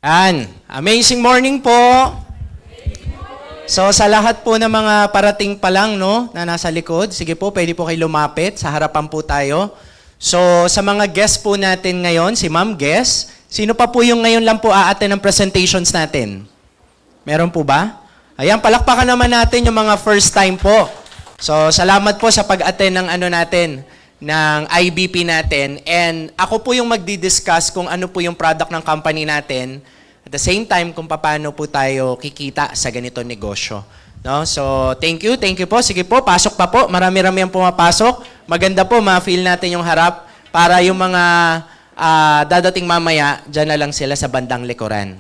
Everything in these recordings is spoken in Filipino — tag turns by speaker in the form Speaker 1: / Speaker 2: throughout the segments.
Speaker 1: Amazing morning po. So sa lahat po ng mga parating pa lang no, na nasa likod, sige po, pwede po kayo lumapit, sa harapan po tayo. So sa mga guests po natin ngayon, si Ma'am Guest, sino pa po yung ngayon lang po aaten ng presentations natin? Meron po ba? Ayan, palakpakan naman natin yung mga first time po. So salamat po sa pag-attend ng ng IBP natin. And ako po yung magdi-discuss kung ano po yung product ng company natin. At the same time, kung paano po tayo kikita sa ganito negosyo. No? So, thank you po. Sige po, pasok pa po. Marami-rami ang pumapasok. Maganda po, ma-feel natin yung harap para yung mga dadating mamaya, dyan na lang sila sa bandang likuran.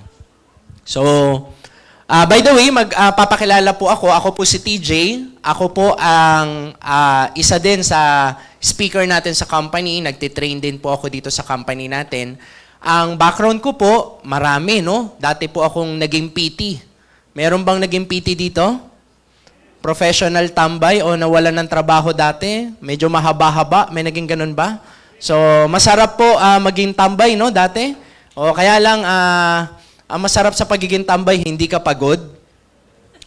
Speaker 1: So, by the way, magpapakilala po ako. Ako po si TJ. Ako po ang isa din sa speaker natin sa company. Nagtitrain din po ako dito sa company natin. Ang background ko po, marami, no? Dati po akong naging PT. Meron bang naging PT dito? Professional tambay o nawalan ng trabaho dati? Medyo mahaba-haba, may naging ganun ba? So, masarap po maging tambay, no, dati? O kaya lang, ang masarap sa pagiging tambay, hindi ka pagod.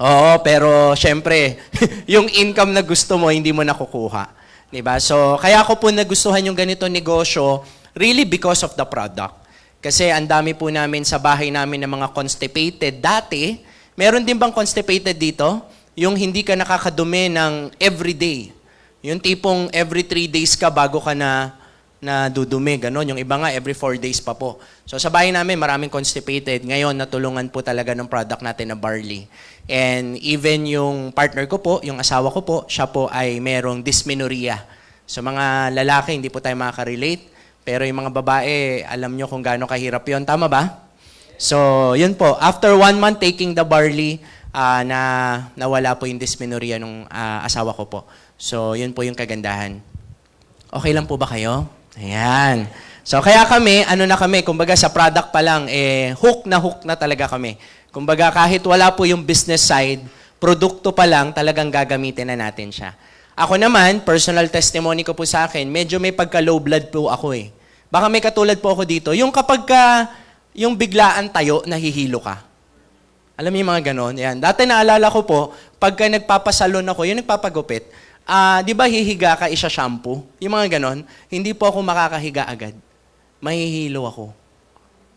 Speaker 1: Oo, pero syempre, yung income na gusto mo, hindi mo nakukuha. Diba? So, kaya ako po nagustuhan yung ganito negosyo, really because of the product. Kasi ang dami po namin sa bahay namin ng mga constipated. Dati, meron din bang constipated dito? Yung hindi ka nakakadumi ng everyday. Yung tipong every 3 days ka bago ka na dudumi. Ganon. Yung iba nga, every 4 days pa po. So sa bahay namin, maraming constipated. Ngayon, natulungan po talaga ng product natin na barley. And even yung partner ko po, yung asawa ko po, siya po ay merong dysmenorrhea. So mga lalaki, hindi po tayo makaka-relate. Pero yung mga babae, alam nyo kung gaano kahirap yon. Tama ba? So, yun po. After 1 month taking the barley, nawala po yung dysmenorrhea ng asawa ko po. So, yun po yung kagandahan. Okay lang po ba kayo? Ayan. So, kaya kami, kumbaga sa product pa lang, hook na talaga kami. Kumbaga, kahit wala po yung business side, produkto pa lang, talagang gagamitin na natin siya. Ako naman, personal testimony ko po sa akin, medyo may pagka-low blood po ako eh. Baka may katulad po ako dito. Yung kapag yung biglaan tayo, nahihilo ka. Alam niyo yung mga ganon? Yan. Dati naalala ko po, pagka nagpapasalon ako, yung nagpapagupit, di ba hihiga ka isa shampoo? Yung mga ganon, hindi po ako makakahiga agad. Mahihilo ako.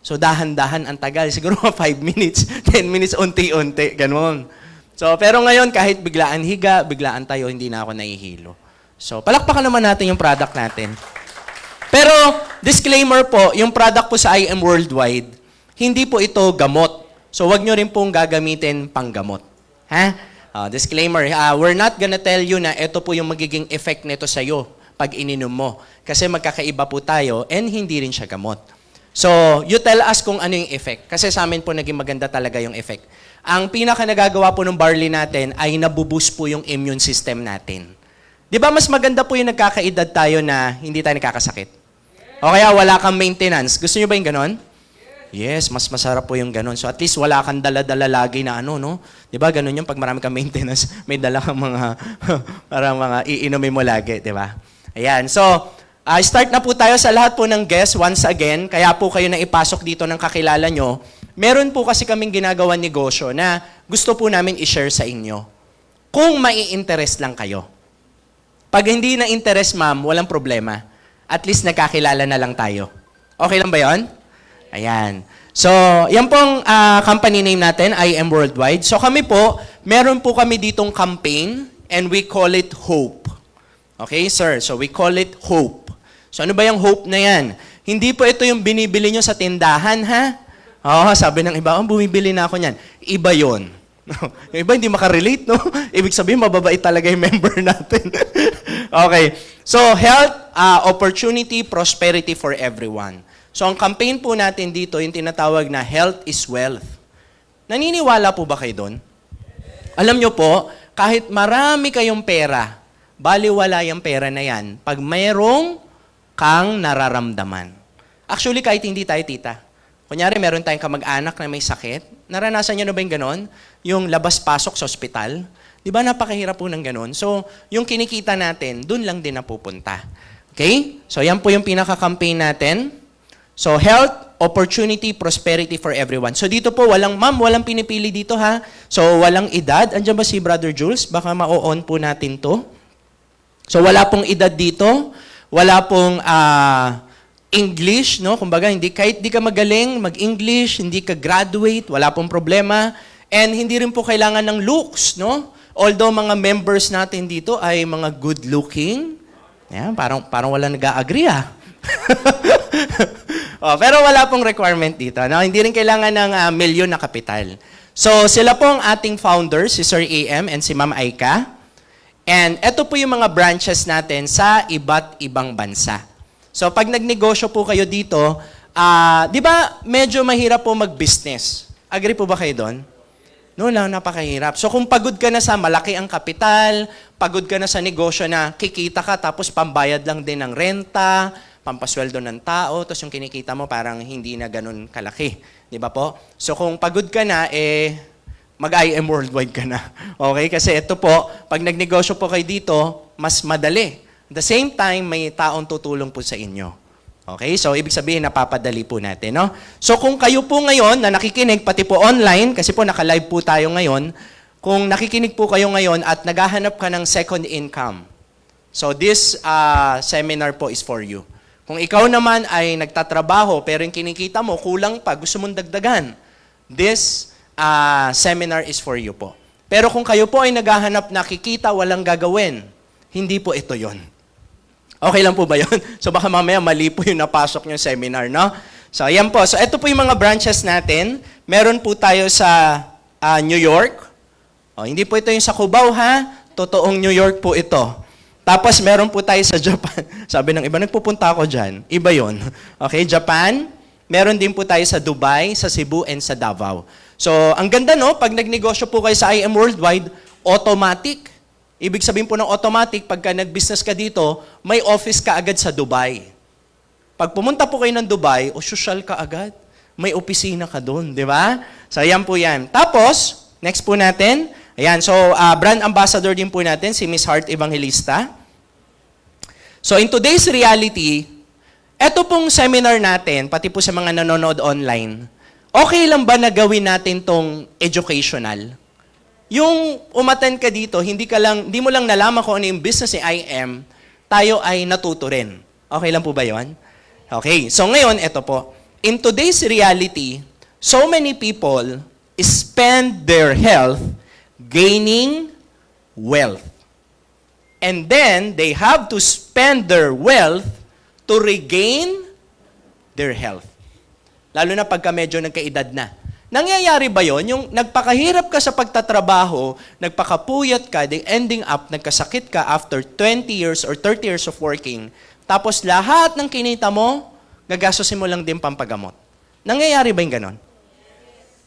Speaker 1: So dahan-dahan, ang tagal. Siguro 5 minutes, 10 minutes, unti-unti. Ganon. So, pero ngayon, kahit biglaan higa, biglaan tayo, hindi na ako nahihilo. So, palakpakan naman natin yung product natin. Pero, disclaimer po, yung product po sa IM Worldwide, hindi po ito gamot. So, wag nyo rin pong gagamitin panggamot. Ha? Disclaimer, we're not gonna tell you na ito po yung magiging effect nito sa'yo pag ininom mo. Kasi magkakaiba po tayo and hindi rin siya gamot. So, you tell us kung ano yung effect. Kasi sa amin po naging maganda talaga yung effect. Ang pinaka nagagawa po ng barley natin ay nabuboost po yung immune system natin. Di ba mas maganda po yung nagkakaedad tayo na hindi tayo nakakasakit? O kaya wala kang maintenance. Gusto nyo ba yung ganon? Yes, mas masarap po yung ganon. So at least wala kang dala-dala lagi na no? Di ba ganon yung pag marami kang maintenance, may dala kang mga, parang mga iinumin mo lagi, di ba? Ayan, so start na po tayo sa lahat po ng guests once again. Kaya po kayo na ipasok dito ng kakilala nyo. Meron po kasi kaming ginagawa negosyo na gusto po namin i-share sa inyo. Kung mai-interest lang kayo. Pag hindi na interest, ma'am, walang problema. At least nagkakilala na lang tayo. Okay lang ba yon? Ayan. So, yan pong company name natin, IM Worldwide. So kami po, meron po kami ditong campaign and we call it Hope. Okay, sir? So we call it Hope. So ano ba yung Hope na yan? Hindi po ito yung binibili nyo sa tindahan, ha? Sabi ng iba, bumibili na ako niyan. Iba yon. Yung iba hindi makarelate, no? Ibig sabihin, mababait talaga yung member natin. Okay. So, health, opportunity, prosperity for everyone. So, ang campaign po natin dito, yung tinatawag na health is wealth. Naniniwala po ba kayo doon? Alam nyo po, kahit marami kayong pera, baliwala yung pera na yan pag mayroong kang nararamdaman. Actually, kahit hindi tayo tita. Kunyari, meron tayong kamag-anak na may sakit. Naranasan nyo na ba yung ganon? Yung labas-pasok sa ospital. Di ba napakahirap po ng ganon? So, yung kinikita natin, dun lang din napupunta. Okay? So, yan po yung pinaka-campaign natin. So, health, opportunity, prosperity for everyone. So, dito po, walang pinipili dito ha. So, walang edad. Andiyan ba si Brother Jules? Baka ma-on po natin to. So, wala pong edad dito. Wala pong English, no? Kumbaga, kahit di ka magaling mag-English, hindi ka graduate, wala pong problema. And hindi rin po kailangan ng looks, no? Although mga members natin dito ay mga good-looking. Yan, parang wala nag-a-agree pero wala pong requirement dito. No? Hindi rin kailangan ng milyon na kapital. So, sila po ang ating founders, si Sir AM and si Ma'am Aika. And ito po yung mga branches natin sa iba't ibang bansa. So, pag nagnegosyo po kayo dito, di ba medyo mahirap po mag-business? Agree po ba kayo doon? No lang, napakahirap. So kung pagod ka na sa malaki ang kapital, pagod ka na sa negosyo na kikita ka tapos pambayad lang din ng renta, pampasweldo ng tao, tapos yung kinikita mo parang hindi na ganun kalaki. Di ba po? So kung pagod ka na, mag-IM worldwide ka na. Okay? Kasi ito po, pag nagnegosyo po kayo dito, mas madali. At the same time, may taong tutulong po sa inyo. Okay? So, ibig sabihin, napapadali po natin, no? So, kung kayo po ngayon na nakikinig, pati po online, kasi po naka-live po tayo ngayon, kung nakikinig po kayo ngayon at naghahanap ka ng second income, so this seminar po is for you. Kung ikaw naman ay nagtatrabaho, pero yung kinikita mo, kulang pa, gusto mong dagdagan, this seminar is for you po. Pero kung kayo po ay naghahanap nakikita, walang gagawin, hindi po ito yon. Okay lang po ba yun? So baka mamaya mali po yung napasok yung seminar, no? So ayan po. So ito po yung mga branches natin. Meron po tayo sa New York. Hindi po ito yung sa Cubao, ha? Totoong New York po ito. Tapos meron po tayo sa Japan. Sabi ng iba, nagpupunta ako dyan. Iba yon. Okay, Japan. Meron din po tayo sa Dubai, sa Cebu, and sa Davao. So ang ganda, no? Pag nagnegosyo po kayo sa IM Worldwide, automatic. Ibig sabihin po ng automatic, pagka nag-business ka dito, may office ka agad sa Dubai. Pag pumunta po kayo ng Dubai, social ka agad. May opisina ka doon, di ba? So, ayan po yan. Tapos, next po natin, ayan, so, brand ambassador din po natin, si Miss Heart Evangelista. So, in today's reality, eto pong seminar natin, pati po sa mga nanonood online, okay lang ba na gawin natin tong educational? Yung umattend ka dito, hindi mo lang nalaman kung ano yung business ni IM, tayo ay natuto rin. Okay lang po ba yun? Okay, so ngayon, eto po. In today's reality, so many people spend their health gaining wealth. And then, they have to spend their wealth to regain their health. Lalo na pagka medyo nagkaedad na. Nangyayari ba yon? Yung nagpakahirap ka sa pagtatrabaho, nagpakapuyat ka, then ending up, nagkasakit ka after 20 years or 30 years of working, tapos lahat ng kinita mo, gagastusin mo lang din pampagamot. Nangyayari ba yung ganon?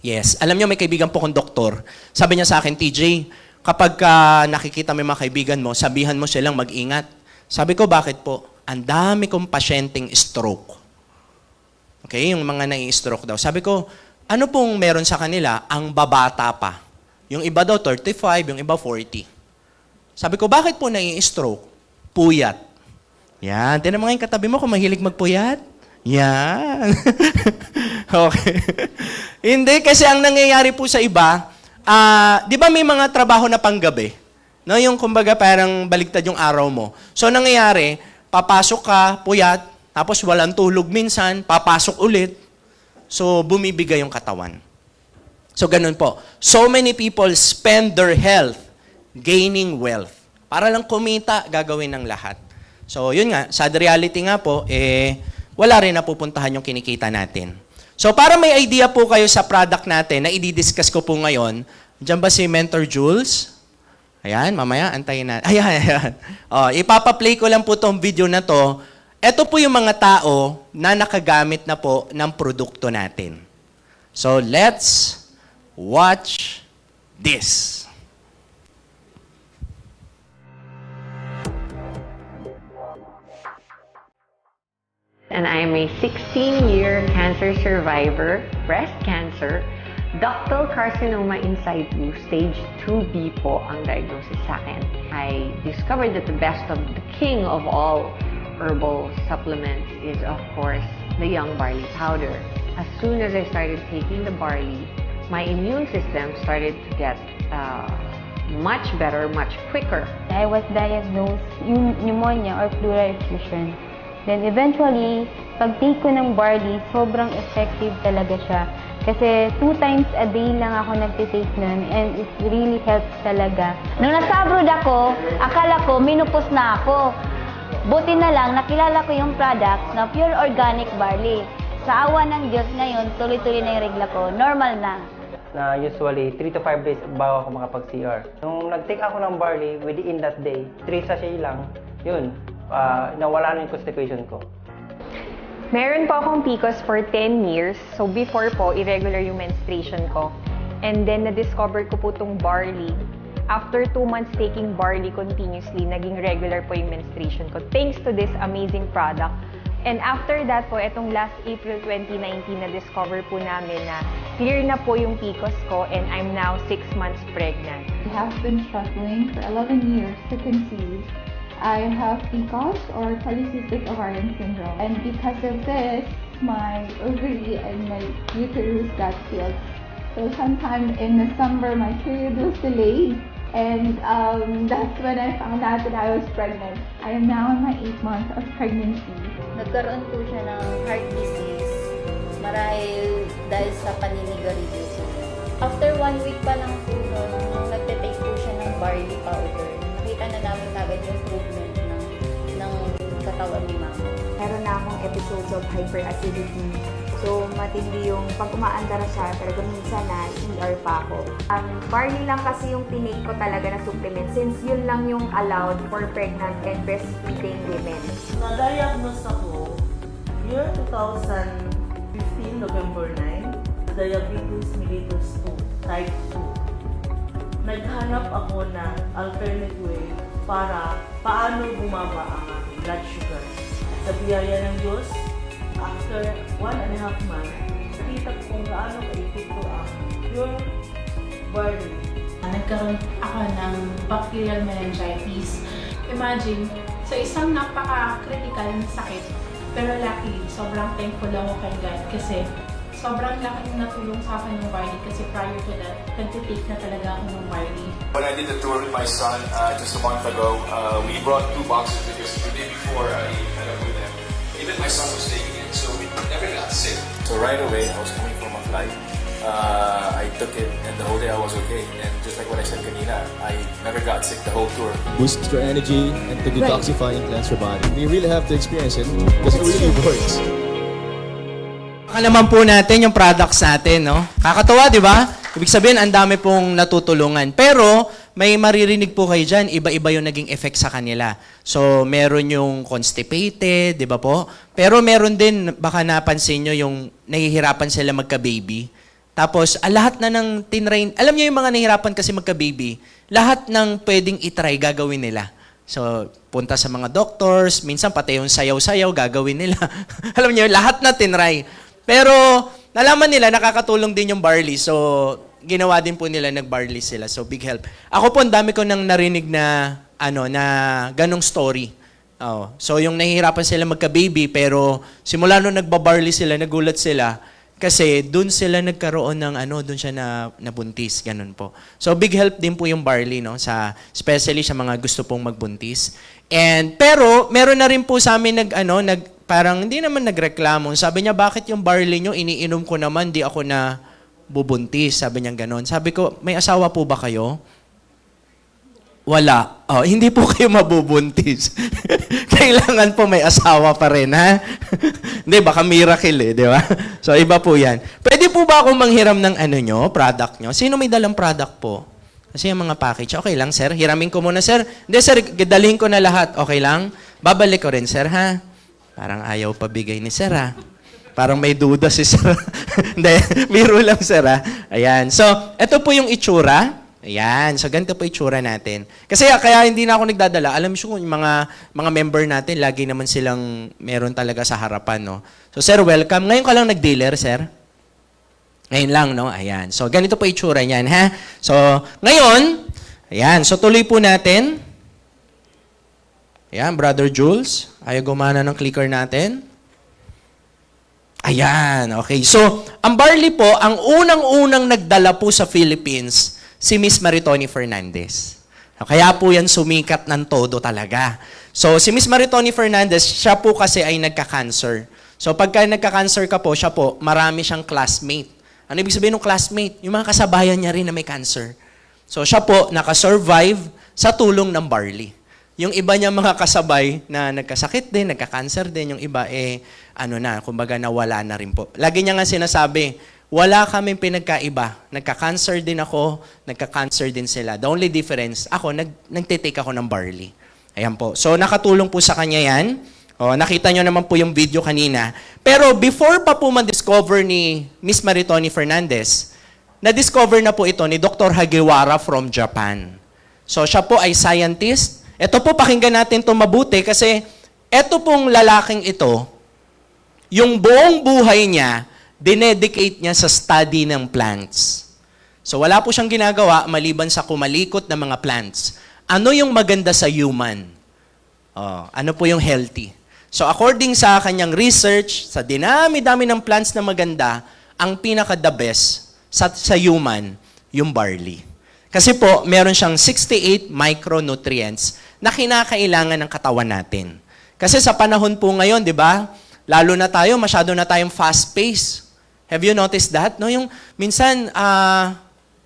Speaker 1: Yes. Alam nyo, may kaibigan po kong doktor. Sabi niya sa akin, TJ, kapag nakikita mo yung mga kaibigan mo, sabihan mo silang mag-ingat. Sabi ko, bakit po? Ang dami kong pasyenteng stroke. Okay, yung mga nai-stroke daw. Sabi ko, ano pong meron sa kanila? Ang babata pa. Yung iba daw 35, yung iba 40. Sabi ko, bakit po nai-stroke? Puyat. Yan. Tinan mo nga yung katabi mo kung mahilig magpuyat. Yan. Okay. Hindi, kasi ang nangyayari po sa iba, di ba may mga trabaho na panggabi? No, yung kumbaga parang baligtad yung araw mo. So nangyayari, papasok ka, puyat, tapos walang tulog minsan, papasok ulit. So, bumibigay yung katawan. So, ganun po. So many people spend their health gaining wealth. Para lang kumita, gagawin ng lahat. So, yun nga. Sad reality nga po, wala rin napupuntahan yung kinikita natin. So, para may idea po kayo sa product natin na i-discuss ko po ngayon, dyan ba si Mentor Jules? Ayan, mamaya, antayin natin. Ayan. Ipapaplay ko lang po tong video na to. Ito po yung mga tao na nakagamit na po ng produkto natin. So, let's watch this.
Speaker 2: And I'm a 16-year cancer survivor, breast cancer, ductal carcinoma inside situ, stage 2B po ang diagnosis sa akin. I discovered that the best of the king of all herbal supplements is, of course, the young barley powder. As soon as I started taking the barley, my immune system started to get much better, much quicker.
Speaker 3: I was diagnosed yung pneumonia or pleural effusion. Then eventually, pag-take ko ng barley, sobrang effective talaga siya. Kasi 2 times a day lang ako nagtitake nun and it really helps talaga.
Speaker 4: Nung nasa abroad ako, akala ko minupos na ako. Buti na lang, nakilala ko yung product na pure organic barley. Sa awa ng Diyos ngayon, tuloy-tuloy na yung regla ko. Normal na.
Speaker 5: Na usually 3 to 5 days bago ako makapag-CR. Nung nag-take ako ng barley within that day, 3 sachet lang, yun, nawala na yung constipation ko.
Speaker 6: Meron po akong PCOS for 10 years. So before po, irregular yung menstruation ko. And then na-discover ko po itong barley. After 2 months taking barley continuously, naging regular po yung menstruation ko. Thanks to this amazing product. And after that po, etong last April 2019, na-discover po namin na clear na po yung PCOS ko and I'm now 6 months pregnant.
Speaker 7: I have been struggling for 11 years to conceive. I have PCOS or polycystic ovarian syndrome. And because of this, my ovary and my uterus got filled. So sometime in December, my period was delayed. And that's when I found out that I was pregnant. I am now in my 8th month of pregnancy.
Speaker 4: Nagkaroon po siya ng heart disease marahil dahil sa paninigarilyo siya. After 1 week pa lang po nung nagtitake po siya ng barley powder, nakita na namin agad yung improvement ng katawan ni mama.
Speaker 8: Meron na akong episodes of hyperacidity. So, matindi yung pag umaandar siya, talaga minsan na ER pa ako. Barley lang kasi yung tinake ko talaga na supplement since yun lang yung allowed for pregnant and breastfeeding women.
Speaker 9: Na-diagnose ako year 2015, November 9, diabetes mellitus 2, type 2. Naghanap ako ng alternate way para paano bumaba ang aking blood sugar. Sa biyaya ng Diyos, after 1.5 months, nakita ko kung gaano ka-epekto ang pure barley.
Speaker 10: Nagkaroon ako ng bacterial meningitis. Imagine, sa isang napaka-critical na sakit, pero luckily, sobrang thankful ako kay God kasi sobrang laking natulong sa akin ng barley kasi prior to that, nagtitake na talaga ako ng barley.
Speaker 11: When I did the tour with my son just a month ago, we brought 2 boxes because the day before I met up with them, even my son was taking it, so we never got sick. So right away, I was coming from a flight. I took it and the whole day I was okay. And just like what I said kanina, I never got sick the whole tour.
Speaker 12: Boosts your energy and to detoxify and cleanse your body. You really have to experience it because it really works.
Speaker 1: Baka naman po natin yung products natin, no? Kakatawa, di ba? Ibig sabihin, ang dami pong natutulungan. Pero, may maririnig po kayo dyan, iba-iba yung naging effect sa kanila. So, meron yung constipated, di ba po? Pero meron din, baka napansin nyo, yung nahihirapan sila magka-baby. Tapos, lahat na ng tinry, alam nyo yung mga nahihirapan kasi magka-baby, lahat ng pwedeng itry, gagawin nila. So, punta sa mga doctors, minsan pati yung sayaw-sayaw, gagawin nila. Alam nyo, lahat na tinry. Pero, nalaman nila, nakakatulong din yung barley. So, ginawa din po nila, nag-barley sila. So, big help. Ako po, ang dami ko nang narinig na, na ganong story. Oh. So, yung nahihirapan sila magka-baby, pero simula nung nagba-barley sila, nagulat sila, kasi dun sila nagkaroon ng, dun siya nabuntis, ganun po. So, big help din po yung barley, no? Especially sa mga gusto pong magbuntis. Pero, meron na rin po sa amin parang hindi naman nagreklamo. Sabi niya, bakit yung barley nyo, iniinom ko naman, di ako na bubuntis. Sabi niya gano'n. Sabi ko, may asawa po ba kayo? Wala. Oh, hindi po kayo mabubuntis. Kailangan po may asawa pa rin, ha? Hindi, baka miracle di ba? So, iba po yan. Pwede po ba akong manghiram ng product nyo? Sino may dalang product po? Kasi yung mga package, okay lang, sir. Hiramin ko muna, sir. Hindi, sir, dalhin ko na lahat. Okay lang? Babalik ko rin, sir, ha? Parang ayaw pabigay ni sir, ha? Parang may duda si sir. Hindi, biro lang, sir, ha? Ayan. So, ito po yung itsura. Ayan. So, ganito po itsura natin. Kasi kaya hindi na ako nagdadala. Alam mo yung mga member natin, lagi naman silang meron talaga sa harapan, no? So, sir, welcome. Ngayon ka lang nag-dealer, sir? Ngayon lang, no? Ayan. So, ganito po itsura niyan, ha? So, ngayon, ayan. So, tuloy po natin. Ayan, Brother Jules. Ayaw gumana ng clicker natin. Ayan, okay. So, ang barley po, ang unang-unang nagdala po sa Philippines, si Miss Maritoni Fernandez. Kaya po yan sumikat ng todo talaga. So, si Miss Maritoni Fernandez, siya po kasi ay nagka-cancer. So, pagka nagka-cancer ka po, siya po, marami siyang classmate. Ano ibig sabihin ng classmate? Yung mga kasabayan niya rin na may cancer. So, siya po, nakasurvive sa tulong ng barley. Yung iba niya mga kasabay na nagkasakit din, nagka-cancer din, yung iba kumbaga nawala na rin po. Lagi niya nga sinasabi, wala kaming pinagkaiba. Nagka-cancer din ako, nagka-cancer din sila. The only difference, ako, nagtitake ako ng barley. Ayan po. So, nakatulong po sa kanya yan. O, nakita nyo naman po yung video kanina. Pero before pa po man-discover ni Miss Maritoni Fernandez, na-discover na po ito ni Dr. Hagiwara from Japan. So, siya po ay scientist. Ito po, pakinggan natin ito mabuti kasi ito pong lalaking ito, yung buong buhay niya, dinedicate niya sa study ng plants. So wala po siyang ginagawa maliban sa kumalikot ng mga plants. Ano yung maganda sa human? Ano po yung healthy? So according sa kanyang research, sa dinami-dami ng plants na maganda, ang pinaka-the best sa human, yung barley. Kasi po, meron siyang 68 micronutrients na kinakailangan ng katawan natin. Kasi sa panahon po ngayon, di ba? Lalo na tayo, masyado na tayong fast-paced. Have you noticed that? No, yung minsan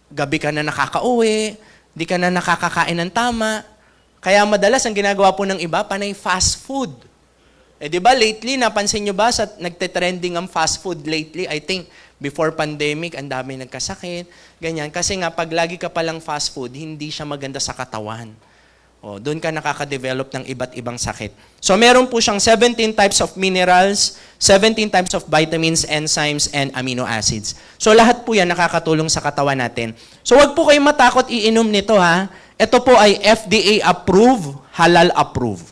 Speaker 1: gabi ka na nakakauwi, di ka na nakakakain ng tama. Kaya madalas ang ginagawa po ng iba panay fast food. Di ba lately napansin niyo ba sa nagte-trending ang fast food lately? I think before pandemic ang dami nagkasakit, ganyan kasi nga pag lagi ka palang fast food, hindi siya maganda sa katawan. Doon ka nakaka-develop ng iba't ibang sakit. So meron po siyang 17 types of minerals, 17 types of vitamins, enzymes, and amino acids. So lahat po yan nakakatulong sa katawan natin. So wag po kayong matakot iinom nito ha. Ito po ay FDA approved, halal approved.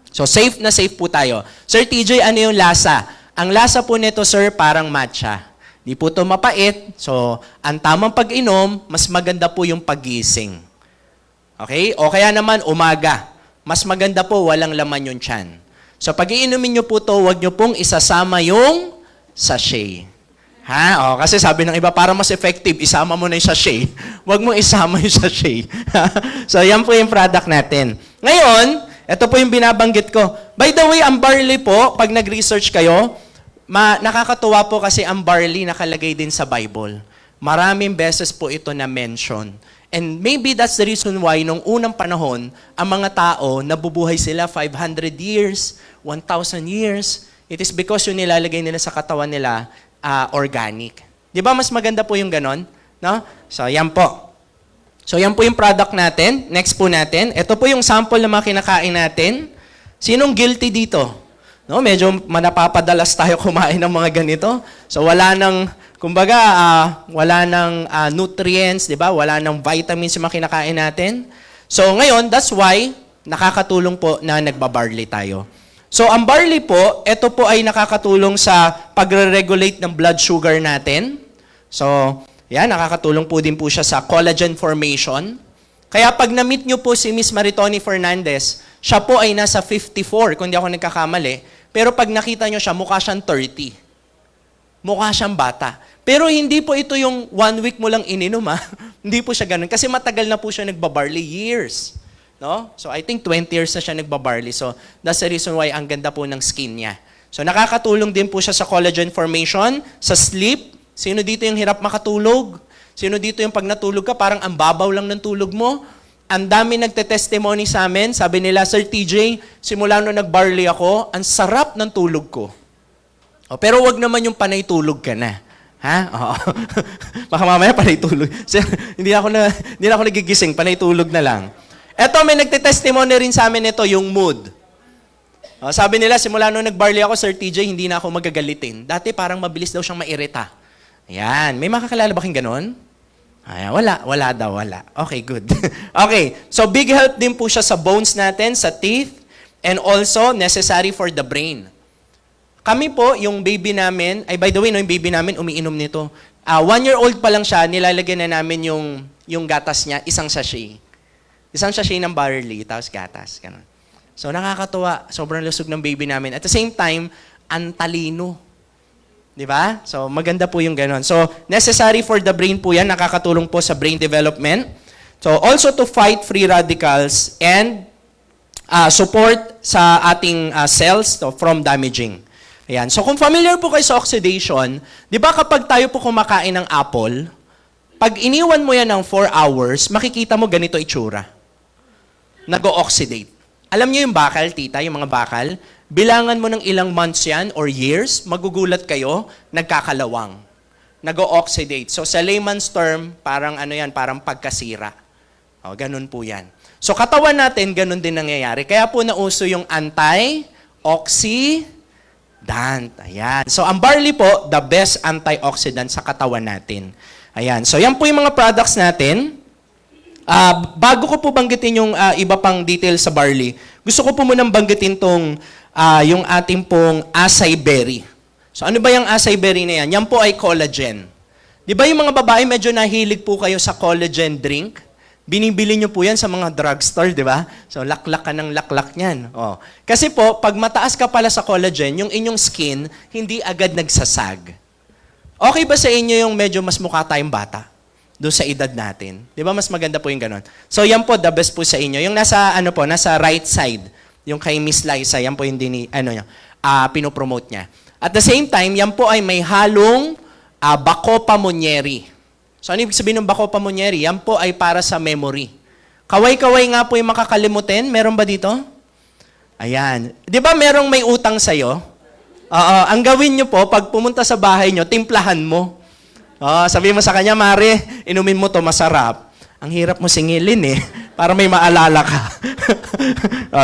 Speaker 1: So safe na safe po tayo. Sir TJ, ano yung lasa? Ang lasa po nito, sir, parang matcha. Di po ito mapait. So ang tamang pag-inom, mas maganda po yung paggising. Okay? O kaya naman, umaga. Mas maganda po, walang laman yung tiyan. So, pag iinumin nyo po to, huwag nyo pong isasama yung sachet. Ha? O, kasi sabi ng iba, para mas effective, isama mo na yung sachet. Huwag mo isama yung sachet. So, yan po yung product natin. Ngayon, ito po yung binabanggit ko. By the way, ang barley po, pag nag-research kayo, nakakatuwa po kasi ang barley nakalagay din sa Bible. Maraming beses po ito na mention. And maybe that's the reason why nung unang panahon, ang mga tao, nabubuhay sila 500 years, 1,000 years. It is because yung nilalagay nila sa katawan nila, organic. Di ba mas maganda po yung ganon? No? So, yan po. So, yan po yung product natin. Next po natin. Ito po yung sample ng mga kinakain natin. Sinong guilty dito? No, medyo napapadalas tayo kumain ng mga ganito. So, wala nang... Kumbaga, wala ng nutrients, di ba? Wala ng vitamins yung mga kinakain natin. So ngayon, that's why nakakatulong po na nagbabarley tayo. So ang barley po, ito po ay nakakatulong sa pagre-regulate ng blood sugar natin. So, yan, nakakatulong po din po siya sa collagen formation. Kaya pag na-meet nyo po si Miss Maritoni Fernandez, siya po ay nasa 54, kung di ako nagkakamali. Pero pag nakita nyo siya, mukha siyang 30. Mukha siyang bata. Pero hindi po ito yung 1 week mo lang ininom ha. Hindi po siya ganun. Kasi matagal na po siya nagbabarley, years. No? So I think 20 years na siya nagbabarley. So that's the reason why ang ganda po ng skin niya. So nakakatulong din po siya sa collagen formation, sa sleep. Sino dito yung hirap makatulog? Sino dito yung pag natulog ka, parang ang babaw lang ng tulog mo? Ang dami nagte-testimony sa amin. Sabi nila, Sir TJ, simula nung nagbarley ako, ang sarap ng tulog ko. Pero wag naman yung panay tulog ka na. Ha? Oo. Baka mamaya panay tulog. hindi na ako nagigising, panay tulog na lang. Eto, may nagte-testimony rin sa amin ito, yung mood. Sabi nila, simula nung nag-barley ako, Sir TJ, hindi na ako magagalitin. Dati parang mabilis daw siyang mairita. Ayan. May makakilala ba kayong ganon? Ayan, wala daw. Okay, good. Okay, so big help din po siya sa bones natin, sa teeth, and also necessary for the brain. Kami po, yung baby namin, by the way, yung baby namin umiinom nito. 1-year-old pa lang siya, nilalagyan na namin yung gatas niya, isang sachet. Isang sachet ng barley, tapos gatas. Ganun. So nakakatuwa, sobrang lusog ng baby namin. At the same time, ang talino. Di ba? So, maganda po yung ganon. So, necessary for the brain po yan. Nakakatulong po sa brain development. So, also to fight free radicals and support sa ating cells from damaging. Ayan. So, kung familiar po kayo sa oxidation, di ba kapag tayo po kumakain ng apple, pag iniwan mo yan ng 4 hours, makikita mo ganito itsura. Nag-o-oxidate. Alam niyo yung bakal, tita, yung mga bakal? Bilangan mo ng ilang months yan or years, magugulat kayo, nagkakalawang. Nag-o-oxidate. So, sa layman's term, parang ano yan, parang pagkasira. O, ganun po yan. So, katawan natin, ganun din nangyayari. Kaya po nauso yung anti-oxidant. Ayan. So, ang barley po, the best antioxidant sa katawan natin. Ayan. So, yan po yung mga products natin. Bago ko po banggitin yung iba pang details sa barley, gusto ko po munang banggitin tong yung ating pong acai berry. So, ano ba yung acai berry na yan? Yan po ay collagen. Di ba yung mga babae medyo nahilig po kayo sa collagen drink? Binibili nyo po yan sa mga drugstore, di ba? So, laklak ka ng laklak niyan. Oh. Kasi po, pag mataas ka pala sa collagen, yung inyong skin, hindi agad nagsasag. Okay ba sa inyo yung medyo mas mukha tayong bata? Doon sa edad natin. Di ba mas maganda po yung ganon? So, yan po, the best po sa inyo. Yung nasa, nasa right side, yung kay Miss Liza, yan po yung pinopromote niya. At the same time, yan po ay may halong Bacopa Monnieri. So, ano ibig sabihin ng Bacopa Monnieri? Yan po ay para sa memory. Kaway-kaway nga po yung makakalimutin. Meron ba dito? Ayan. Di ba merong may utang sa'yo? Ang gawin nyo po, pag pumunta sa bahay nyo, timplahan mo. Sabihin mo sa kanya, Mare, inumin mo to masarap. Ang hirap mo singilin eh, para may maalala ka.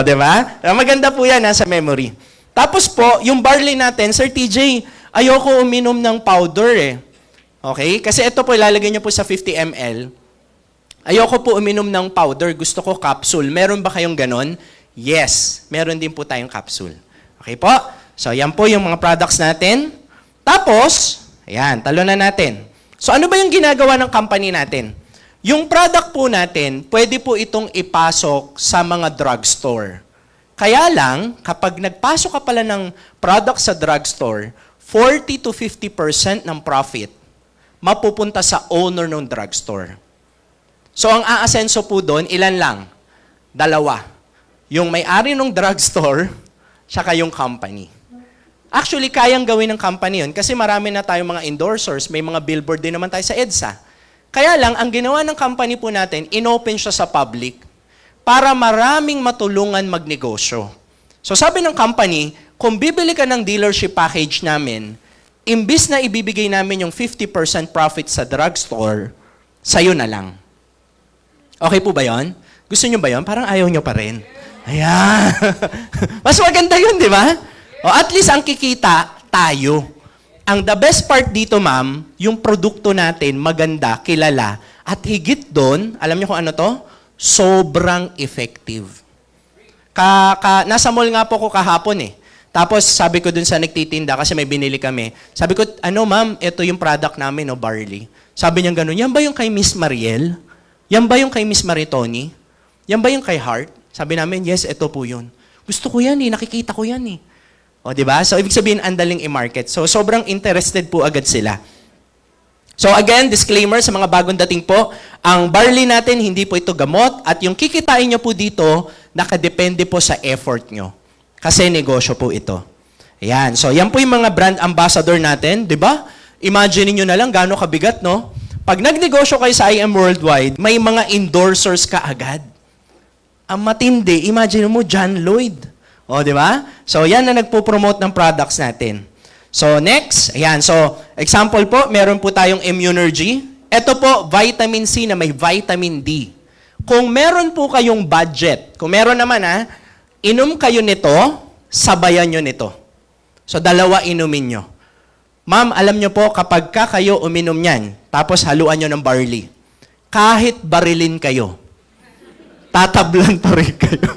Speaker 1: Di ba? Maganda po yan sa memory. Tapos po, yung barley natin, Sir TJ, ayoko uminom ng powder eh. Okay? Kasi ito po, ilalagay nyo po sa 50 ml. Ayoko po uminom ng powder, gusto ko capsule. Meron ba kayong ganon? Yes, meron din po tayong capsule. Okay po? So, yan po yung mga products natin. Tapos, ayan, talunan natin. So, ano ba yung ginagawa ng company natin? Yung product po natin, pwede po itong ipasok sa mga drugstore. Kaya lang, kapag nagpasok ka pala ng product sa drugstore, 40 to 50% ng profit mapupunta sa owner ng drugstore. So, ang aasenso po doon, ilan lang? 2. Yung may-ari ng drugstore, saka yung company. Actually, kayang gawin ng company yun kasi marami na tayong mga endorsers, may mga billboard din naman tayo sa EDSA. Kaya lang, ang ginawa ng company po natin, inopen siya sa public para maraming matulungan magnegosyo. So sabi ng company, kung bibili ka ng dealership package namin, imbis na ibibigay namin yung 50% profit sa drugstore, sa'yo na lang. Okay po ba yon? Gusto nyo ba yon? Parang ayaw nyo pa rin. Ayan. Mas maganda yun, di ba? O at least ang kikita, tayo. Ang the best part dito, ma'am, yung produkto natin, maganda, kilala, at higit doon, alam niyo kung ano to? Sobrang effective. Nasa mall nga po ko kahapon eh. Tapos sabi ko dun sa nagtitinda, kasi may binili kami, sabi ko, ma'am, ito yung product namin, barley. Sabi niya ganun, yan ba yung kay Miss Mariel? Yan ba yung kay Miss Maritoni? Yan ba yung kay Heart? Sabi namin, yes, ito po yun. Gusto ko yan eh, nakikita ko yan eh. O, di ba? So, ibig sabihin, andaling i-market. So, sobrang interested po agad sila. So, again, disclaimer sa mga bagong dating po, ang barley natin, hindi po ito gamot, at yung kikitain nyo po dito, nakadepende po sa effort nyo. Kasi negosyo po ito. Ayan. So, yan po yung mga brand ambassador natin, di ba? Imagine niyo na lang, gaano kabigat, no? Pag nagnegosyo kayo sa IM Worldwide, may mga endorsers ka agad. Ang matindi, imagine mo, John Lloyd. O, di ba? So, yan na nagpo-promote ng products natin. So, next, ayan. So, example po, meron po tayong Immunergy. Ito po, vitamin C na may vitamin D. Kung meron po kayong budget, kung meron naman inom kayo nito, sabayan nyo nito. So, 2 inumin nyo. Ma'am, alam nyo po, kapag kayo uminom yan, tapos haluan nyo ng barley, kahit barilin kayo, tatablan pa rin kayo.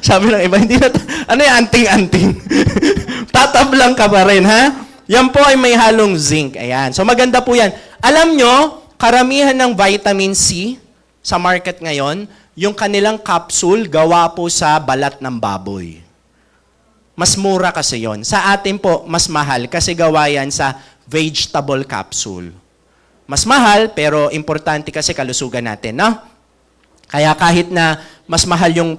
Speaker 1: Sabi ng iba, hindi na, anting-anting. Tatablan ka pa rin, ha? Yan po ay may halong zinc. Ayan. So maganda po yan. Alam nyo, karamihan ng vitamin C sa market ngayon, yung kanilang capsule gawa po sa balat ng baboy. Mas mura kasi yon. Sa atin po, mas mahal kasi gawa yan sa vegetable capsule. Mas mahal, pero importante kasi kalusugan natin, no? Kaya kahit na mas mahal yung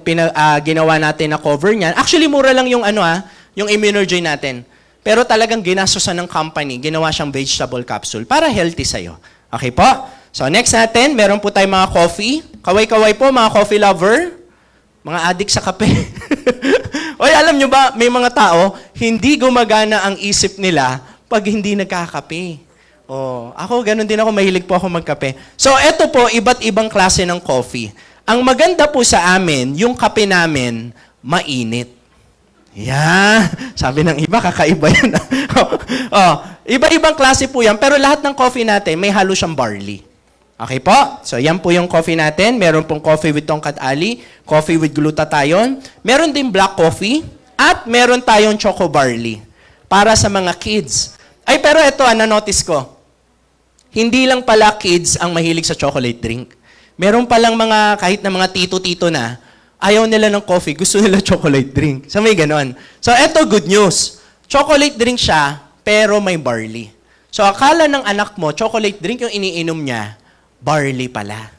Speaker 1: ginawa natin na cover niyan, actually mura lang yung yung Immunogen natin. Pero talagang ginastosan ng company, ginawa siyang vegetable capsule para healthy sa'yo. Okay po? So next natin, meron po tayong mga coffee. Kaway-kaway po, mga coffee lover. Mga addict sa kape. Oy, alam nyo ba, may mga tao, hindi gumagana ang isip nila pag hindi nagkakape. Oh, ako, ganun din ako, mahilig po ako magkape. So, eto po, iba't ibang klase ng coffee. Ang maganda po sa amin, yung kape namin, mainit. Yeah. Sabi ng iba, kakaiba yan. Iba-ibang klase po yan, pero lahat ng coffee natin, may halo siyang barley. Okay po? So, yan po yung coffee natin. Meron pong coffee with tongkat ali, coffee with glutathione. Meron din black coffee, at meron tayong choco barley para sa mga kids. Ay, pero ito, na-notice ko. Hindi lang pala kids ang mahilig sa chocolate drink. Meron palang mga, kahit na mga tito-tito na, ayaw nila ng coffee, gusto nila chocolate drink. So may ganon. So eto, good news. Chocolate drink siya, pero may barley. So akala ng anak mo, chocolate drink yung iniinom niya, barley pala.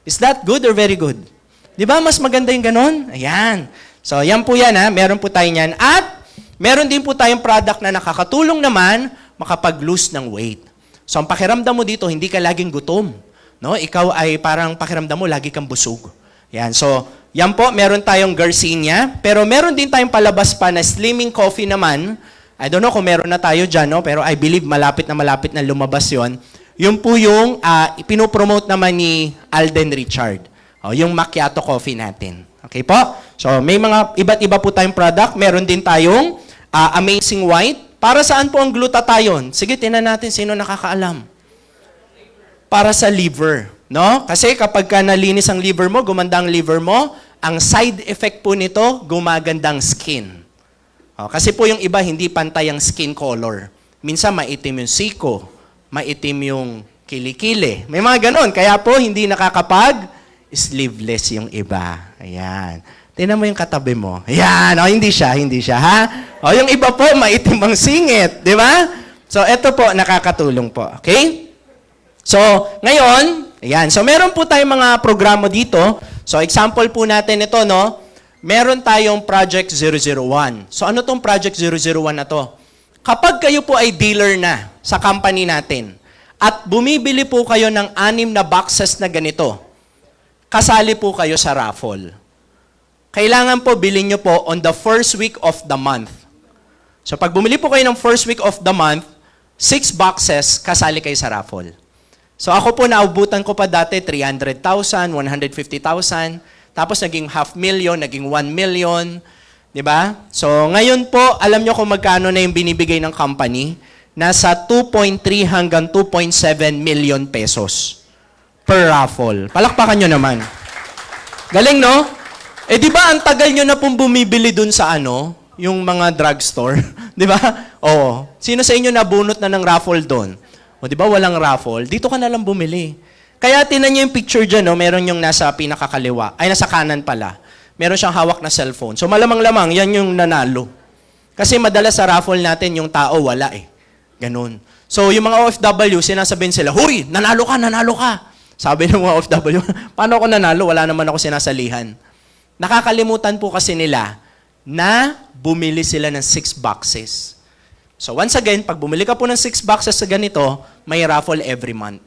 Speaker 1: Is that good or very good? Di ba mas maganda yung ganon? Ayan. So yan po yan meron po tayo yan. At meron din po tayong product na nakakatulong naman makapag-lose ng weight. So, ang pakiramdam mo dito, hindi ka laging gutom. No? Ikaw ay parang pakiramdam mo, lagi kang busog. Yan. So, yan po, meron tayong Garcinia. Pero meron din tayong palabas pa na slimming coffee naman. I don't know kung meron na tayo dyan, no? Pero I believe malapit na lumabas yon. Yun po yung ipinopromote naman ni Alden Richard. Yung macchiato coffee natin. Okay po? So, may mga iba't iba po tayong product. Meron din tayong Amazing White. Para saan po ang glutathione? Sige, tinan natin sino nakakaalam. Para sa liver, no? Kasi kapag ka nalinis ang liver mo, gumanda ang liver mo, ang side effect po nito, gumagandang skin. Kasi po yung iba, hindi pantay ang skin color. Minsan maitim yung siko, maitim yung kilikili. May mga ganon. Kaya po, hindi nakakapag-sleeveless yung iba. Ayan. Tingnan mo yung katabi mo. Ayan, hindi siya, ha? Yung iba po, maitim ang singit, di ba? So, ito po, nakakatulong po, okay? So, ngayon, ayan, so meron po tayong mga programa dito. So, example po natin ito, no? Meron tayong Project 001. So, ano tong Project 001 na to? Kapag kayo po ay dealer na sa company natin, at bumibili po kayo ng 6 na boxes na ganito, kasali po kayo sa raffle. Kailangan po bilhin nyo po on the first week of the month. So pag bumili po kayo ng first week of the month, 6 boxes, kasali kayo sa raffle. So ako po, naubutan ko pa dati 300,000, 150,000, tapos naging 500,000, naging 1 million, di ba? So ngayon po, alam nyo kung magkano na yung binibigay ng company? Nasa 2.3 hanggang 2.7 million pesos per raffle. Palakpakan nyo naman. Galing, no? Di ba ang tagal nyo na pong bumibili dun sa yung mga drugstore? Di ba? Oo. Sino sa inyo nabunot na ng raffle doon? O di ba walang raffle? Dito ka na lang bumili. Kaya tinan nyo yung picture dyan, no? Meron yung nasa pinakakaliwa. Ay, nasa kanan pala. Meron siyang hawak na cellphone. So malamang-lamang, yan yung nanalo. Kasi madalas sa raffle natin, yung tao wala Ganun. So yung mga OFW, sinasabihin sila, "Huy, nanalo ka, nanalo ka." Sabi ng mga OFW, "Paano ako nanalo? Wala naman ako sinasalihan." Nakakalimutan po kasi nila na bumili sila ng 6 boxes. So once again, pag bumili ka po ng 6 boxes sa ganito, may raffle every month.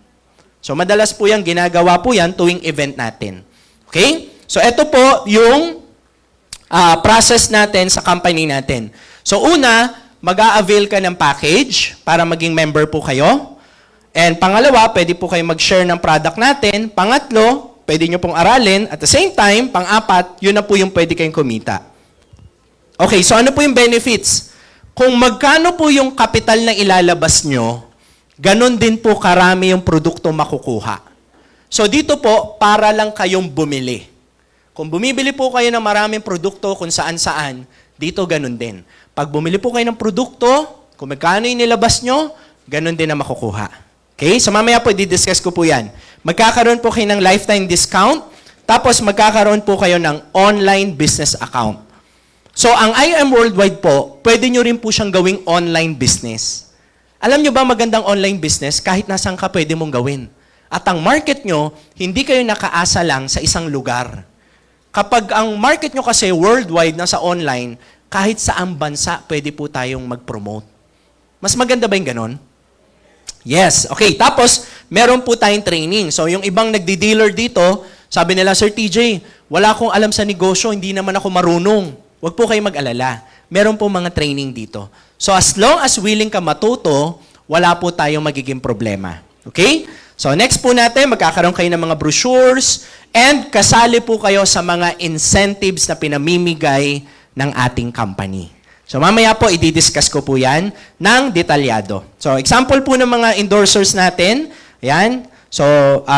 Speaker 1: So madalas po yan, ginagawa po yan tuwing event natin. Okay? So ito po yung process natin sa company natin. So una, mag-a-avail ka ng package para maging member po kayo. And pangalawa, pwede po kayo mag-share ng product natin. Pangatlo, pwede nyo pong aralin. At the same time, pang-apat, yun na po yung pwede kayong kumita. Okay, so ano po yung benefits? Kung magkano po yung kapital na ilalabas nyo, ganun din po karami yung produkto makukuha. So dito po, para lang kayong bumili. Kung bumibili po kayo ng maraming produkto kung saan-saan, dito ganun din. Pag bumili po kayo ng produkto, kung magkano yung nilabas nyo, ganun din na makukuha. Okay? So mamaya po, i-discuss ko po yan. Magkakaroon po kayo ng lifetime discount, tapos magkakaroon po kayo ng online business account. So, ang IM Worldwide po, pwede nyo rin po siyang gawing online business. Alam nyo ba magandang online business? Kahit nasaan ka, pwede mong gawin. At ang market nyo, hindi kayo nakaasa lang sa isang lugar. Kapag ang market nyo kasi worldwide, nasa online, kahit saang bansa, pwede po tayong mag-promote. Mas maganda ba yung ganon? Yes. Okay, tapos, meron po tayong training. So, yung ibang nagdi-dealer dito, sabi nila, Sir TJ, wala akong alam sa negosyo, hindi naman ako marunong. Huwag po kayong mag-alala. Meron po mga training dito. So as long as willing ka matuto, wala po tayong magiging problema. Okay? So next po natin, magkakaroon kayo ng mga brochures and kasali po kayo sa mga incentives na pinamimigay ng ating company. So mamaya po, i-discuss ko po yan ng detalyado. So example po ng mga endorsers natin. Ayan. So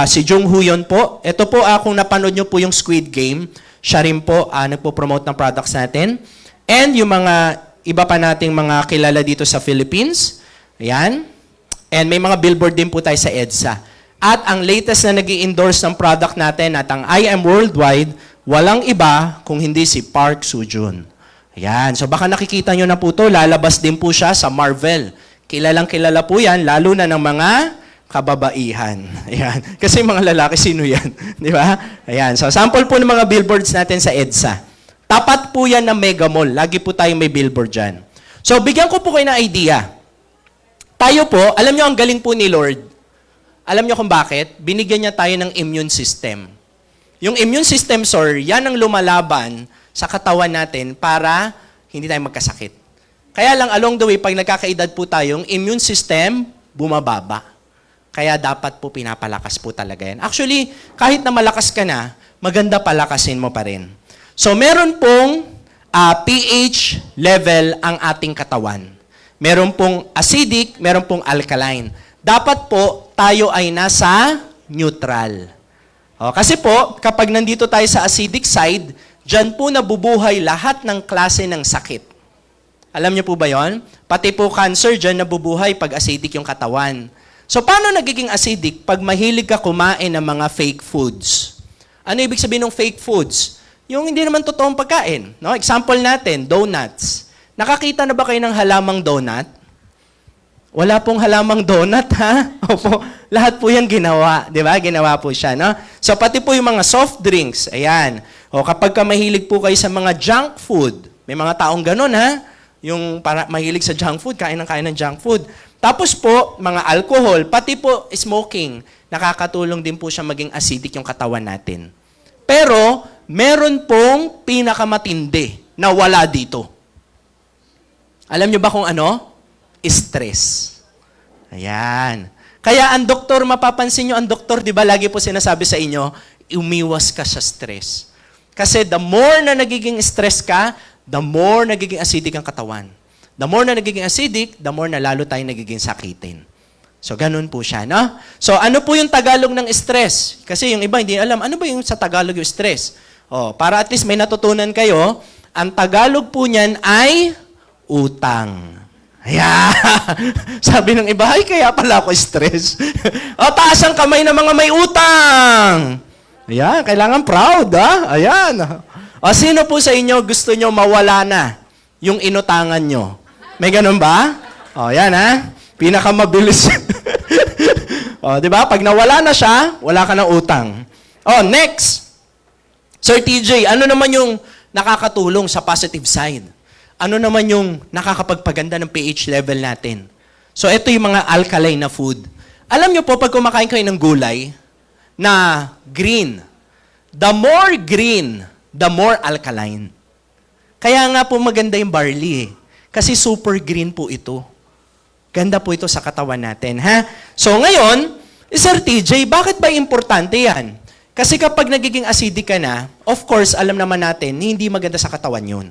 Speaker 1: si Jung Hu Yon po. Ito po, kung napanood nyo po yung Squid Game, siya rin po nagpo-promote ng products natin. And yung mga iba pa nating mga kilala dito sa Philippines. Ayan. And may mga billboard din po tayo sa EDSA. At ang latest na nag-i-endorse ng product natin at ang IM Worldwide, walang iba kung hindi si Park Soo-joon. Ayan. So baka nakikita nyo na po to, lalabas din po siya sa Marvel. Kilalang kilala po yan, lalo na ng mga kababaihan. Ayan. Kasi mga lalaki, sino yan? Di ba? Ayan. So, sample po ng mga billboards natin sa EDSA. Tapat po yan ng Mega Mall. Lagi po tayong may billboard dyan. So, bigyan ko po kayo ng idea. Tayo po, alam nyo, ang galing po ni Lord. Alam nyo kung bakit? Binigyan niya tayo ng immune system. Yung immune system, sir, yan ang lumalaban sa katawan natin para hindi tayo magkasakit. Kaya lang, along the way, pag nagkakaedad po tayo, yung immune system, bumababa. Kaya dapat po pinapalakas po talaga yan. Actually, kahit na malakas ka na, maganda palakasin mo pa rin. So, meron pong pH level ang ating katawan. Meron pong acidic, meron pong alkaline. Dapat po, tayo ay nasa neutral. Kasi po, kapag nandito tayo sa acidic side, dyan po nabubuhay lahat ng klase ng sakit. Alam niyo po ba yon? Pati po cancer, dyan nabubuhay pag acidic yung katawan. So, paano nagiging acidic pag mahilig ka kumain ng mga fake foods? Ano ibig sabihin ng fake foods? Yung hindi naman totoong pagkain. No? Example natin, donuts. Nakakita na ba kayo ng halamang donut? Wala pong halamang donut, ha? Opo, lahat po yan ginawa. Di ba? Ginawa po siya, no? So, pati po yung mga soft drinks. Ayan. O, kapag ka mahilig po kayo sa mga junk food, may mga taong ganun, ha? Yung para mahilig sa junk food, kain ng junk food. Tapos po, mga alcohol, pati po smoking, nakakatulong din po siya maging acidic yung katawan natin. Pero, meron pong pinakamatindi na wala dito. Alam nyo ba kung ano? Stress. Ayan. Kaya ang doktor, mapapansin nyo, ang doktor, di ba, lagi po sinasabi sa inyo, umiwas ka sa stress. Kasi the more na nagiging stress ka, the more nagiging acidic ang katawan. The more na nagiging acidic, the more na lalo tayo nagiging sakitin. So, ganun po siya, no? So, ano po yung Tagalog ng stress? Kasi yung iba hindi alam, ano ba yung sa Tagalog yung stress? Para at least may natutunan kayo, ang Tagalog po niyan ay utang. Ayan. Sabi ng iba, ay kaya pala ako stress. Taas ang kamay ng mga may utang. Ayan, kailangan proud, ha? Ayan. Sino po sa inyo gusto nyo mawala na yung inutangan nyo? May ganun ba? Yan, ha? Pinakamabilis. Di ba? Pag nawala na siya, wala ka ng utang. Next. Sir TJ, ano naman yung nakakatulong sa positive side? Ano naman yung nakakapagpaganda ng pH level natin? So, ito yung mga alkaline na food. Alam nyo po, pag kumakain kayo ng gulay na green, the more green, the more alkaline. Kaya nga po maganda yung barley. Kasi super green po ito. Ganda po ito sa katawan natin, ha? So ngayon, Sir TJ, bakit ba importante yan? Kasi kapag nagiging acidic ka na, of course, alam naman natin, hindi maganda sa katawan yun.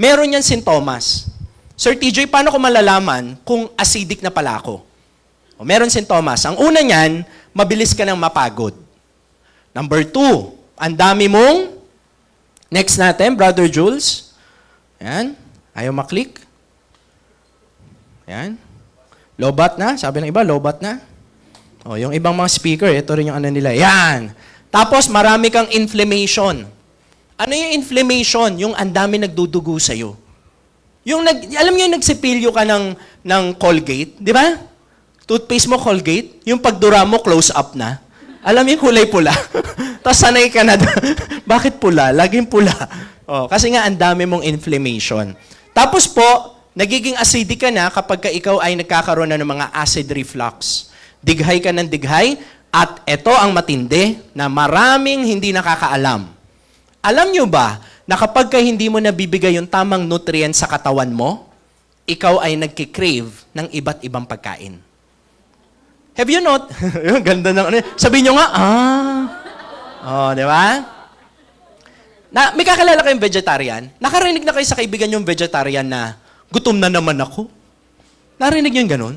Speaker 1: Meron yan sintomas. Sir TJ, paano ko malalaman kung acidic na pala ako? Meron sintomas. Ang una niyan, mabilis ka nang mapagod. Number 2, ang dami mong, next natin, Brother Jules. Ayan. Ayaw maklik. Ayan. Lobat na. Sabi ng iba, lobat na. Yung ibang mga speaker, ito rin yung ano nila. Ayan. Tapos, marami kang inflammation. Ano yung inflammation? Yung ang dami nagdudugo sa'yo. Alam niyo yung nagsipilyo ka ng Colgate, di ba? Toothpaste mo Colgate, yung pagdura mo close up na. Alam niyo yung kulay pula. Tapos sanay ka na. Bakit pula? Laging pula. Oh, kasi nga ang dami mong inflammation. Tapos po, nagiging acidic ka na kapag ikaw ay nagkakaroon na ng mga acid reflux. Dighay ka ng dighay, at ito ang matindi na maraming hindi nakakaalam. Alam nyo ba na kapag hindi mo nabibigay yung tamang nutrients sa katawan mo, ikaw ay nagkikrave ng iba't ibang pagkain? Have you not? Ganda ng ano. Sabihin nyo nga, Oh, di ba? May kakalala kayong vegetarian? Nakarinig na kayo sa kaibigan yung vegetarian na, gutom na naman ako? Narinig nyo yung ganun?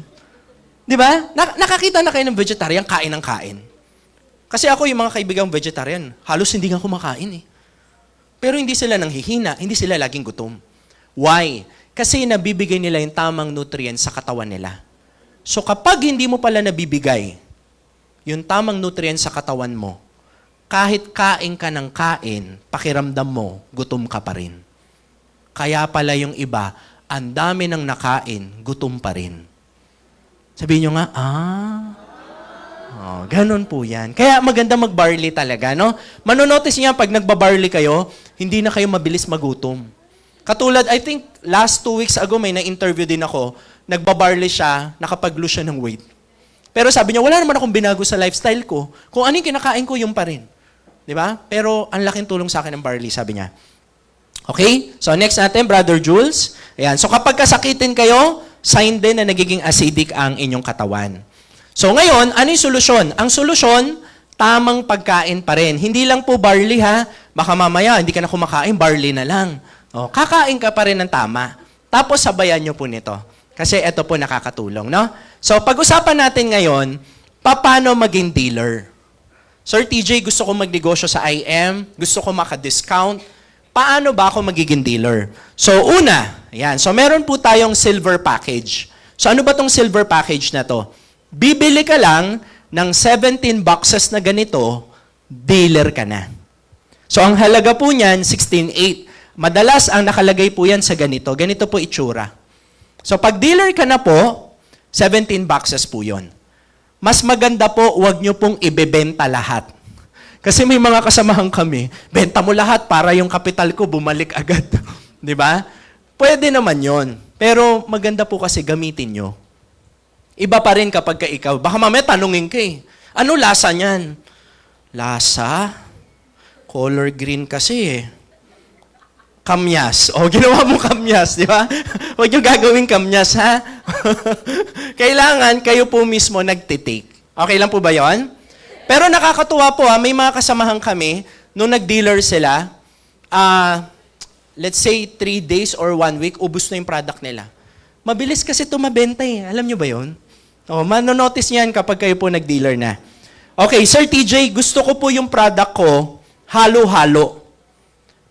Speaker 1: Di ba? Nakakita na kayo ng vegetarian, kain ng kain. Kasi ako, yung mga kaibigang vegetarian, halos hindi nga kumakain eh. Pero hindi sila nanghihina, hindi sila laging gutom. Why? Kasi nabibigay nila yung tamang nutrients sa katawan nila. So kapag hindi mo pala nabibigay yung tamang nutrients sa katawan mo, kahit kain ka ng kain, pakiramdam mo, gutom ka pa rin. Kaya pala yung iba, ang dami ng nakain, gutom pa rin. Sabihin nyo nga, ganun po yan. Kaya maganda mag-barley talaga, no? Manonotice niya, pag nagba-barley kayo, hindi na kayo mabilis magutom. Katulad, I think, last 2 weeks ago, may na-interview din ako, nagba-barley siya, nakapag-lose siya ng weight. Pero sabi niya, wala naman akong binago sa lifestyle ko. Kung ano yung kinakain ko, yung pa rin. Di ba? Pero ang laking tulong sa akin ng barley, sabi niya. Okay? So next natin, Brother Jules. Ayan. So kapag kasakitin kayo, sign din na nagiging acidic ang inyong katawan. So ngayon, ano yung solusyon? Ang solusyon, tamang pagkain pa rin. Hindi lang po barley ha. Baka mamaya, hindi ka na kumakain, barley na lang. O, kakain ka pa rin ng tama. Tapos sabayan nyo po nito. Kasi ito po nakakatulong, no? So pag-usapan natin ngayon, paano maging dealer? Sir TJ, gusto ko magnegosyo sa IM, gusto ko maka-discount. Paano ba ako magiging dealer? So una, ayan. So meron po tayong silver package. So ano ba tong silver package na to? Bibili ka lang ng 17 boxes na ganito, dealer ka na. So ang halaga po niyan, 16.8. Madalas ang nakalagay po yan sa ganito. Ganito po itsura. So pag dealer ka na po, 17 boxes po yon. Mas maganda po, huwag nyo pong ibebenta lahat. Kasi may mga kasamahan kami, benta mo lahat para yung kapital ko bumalik agad. Di ba? Pwede naman yon. Pero maganda po kasi gamitin nyo. Iba pa rin kapag ikaw. Baka mamaya tanungin ka eh. Ano lasa niyan? Lasa? Color green kasi eh. Kamyas. O, ginawa mo kamyas, di ba? Huwag nyo gagawin kamyas, ha? Kailangan kayo po mismo nagtitake. Okay lang po ba yon? Pero nakakatuwa po, may mga kasamahan kami, nung nag-dealer sila, let's say 3 days or 1 week, ubus na yung product nila. Mabilis kasi ito mabenta eh. Alam nyo ba yun? O, manonotice niyan kapag kayo po nag-dealer na. Okay, Sir TJ, gusto ko po yung product ko, halo-halo.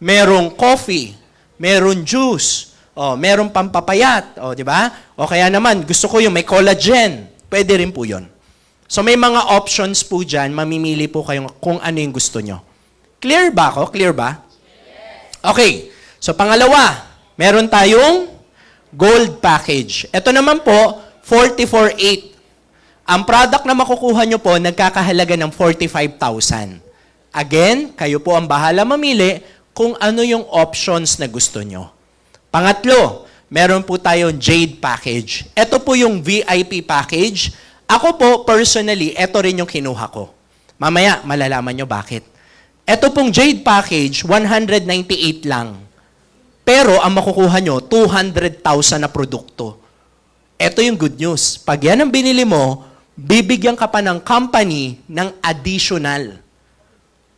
Speaker 1: Merong coffee, merong juice, merong pampapayat, di ba? O kaya naman, gusto ko yung may collagen. Pwede rin po yun. So may mga options po dyan, mamimili po kayo kung ano yung gusto nyo. Clear ba ako? Clear ba? Okay. So pangalawa, meron tayong gold package. Ito naman po, 44.8. Ang product na makukuha nyo po, nagkakahalaga ng 45,000. Again, kayo po ang bahala mamili kung ano yung options na gusto nyo. Pangatlo, meron po tayong Jade package. Ito po yung VIP package. Ako po, personally, ito rin yung kinuha ko. Mamaya, malalaman nyo bakit. Ito pong Jade package, 198 lang. Pero ang makukuha nyo, 200,000 na produkto. Ito yung good news. Pag yan ang binili mo, bibigyan ka pa ng company ng additional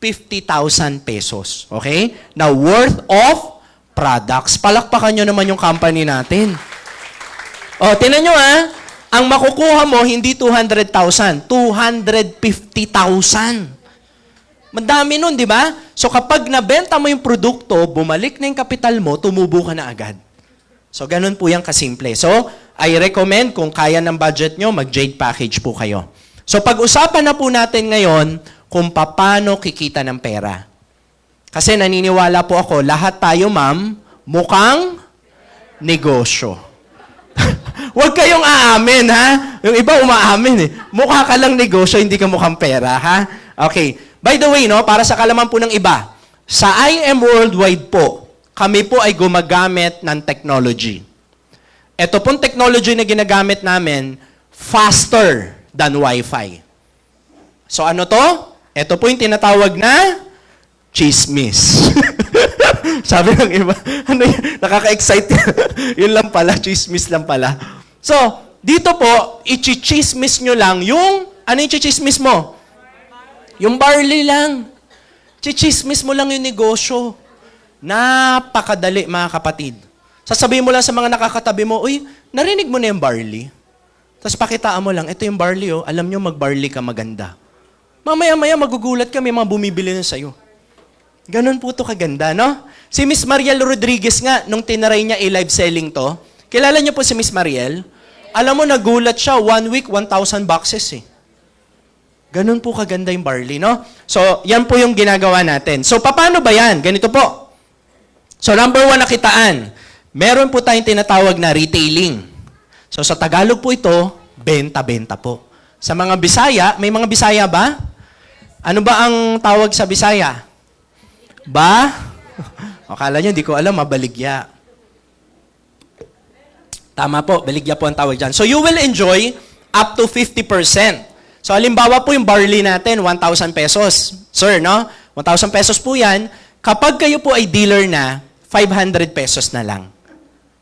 Speaker 1: 50,000 pesos. Okay? Now, worth of products. Palakpakan nyo naman yung company natin. O, tinan nyo ang makukuha mo, hindi 200,000, 250,000. Madami nun, di ba? So kapag nabenta mo yung produkto, bumalik na yung kapital mo, tumubo ka na agad. So ganun po yan kasimple. So I recommend kung kaya ng budget nyo, mag-Jade package po kayo. So pag-usapan na po natin ngayon kung paano kikita ng pera. Kasi naniniwala po ako, lahat tayo, ma'am, mukhang negosyo. Huwag kayong aamin, ha? Yung iba umaamin, eh. Mukha ka lang negosyo, hindi ka mukhang pera, ha? Okay. By the way, no, para sa kalaman po ng iba, sa IM Worldwide po, kami po ay gumagamit ng technology. Ito pong technology na ginagamit namin, faster than Wi-Fi. So ano to? Ito po yung tinatawag na chismis. Sabi ng iba, ano yun? Nakaka-excite. Yun lang pala, chismis lang pala. So, dito po, i-chismis nyo lang yung, ano yung chismis mo? Yung barley lang. Chismis mo lang yung negosyo. Napakadali, mga kapatid. Sasabihin mo lang sa mga nakakatabi mo, uy, narinig mo na yung barley? Tapos pakitaan mo lang, ito yung barley, oh. Alam nyo, mag-barley ka maganda. Mamaya-maya, magugulat ka, may mga bumibili na sa'yo. Ganon po ito kaganda, no? Si Miss Mariel Rodriguez nga, nung tinaray niya i-live selling to, kilala niyo po si Miss Mariel? Alam mo, nagulat siya, 1 week, 1,000 boxes eh. Ganon po kaganda yung barley, no? So, yan po yung ginagawa natin. So, paano ba yan? Ganito po. So, number 1 na kitaan. Meron po tayong tinatawag na retailing. So, sa Tagalog po ito, benta-benta po. Sa mga Bisaya, may mga Bisaya ba? Ano ba ang tawag sa Bisaya? Ba? Akala nyo, hindi ko alam, mabaligya. Tama po, baligya po ang tawag dyan. So, you will enjoy up to 50%. So, halimbawa po yung barley natin, 1,000 pesos. Sir, no? 1,000 pesos po yan. Kapag kayo po ay dealer na, 500 pesos na lang.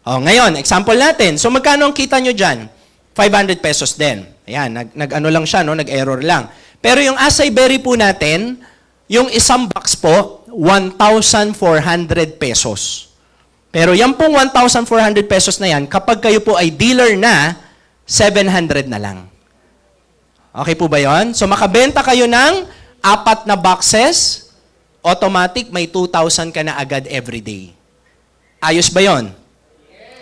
Speaker 1: O, ngayon, example natin. So, magkano ang kita nyo dyan? 500 pesos din. Ayan, nag-ano lang siya, no? Nag-error lang. Pero yung acai berry po natin, yung isang box po, 1,400 pesos. Pero yan pong 1,400 pesos na yan, kapag kayo po ay dealer na, 700 na lang. Okay po ba yon? So makabenta kayo ng 4 na boxes, automatic may 2,000 ka na agad every day. Ayos ba yon?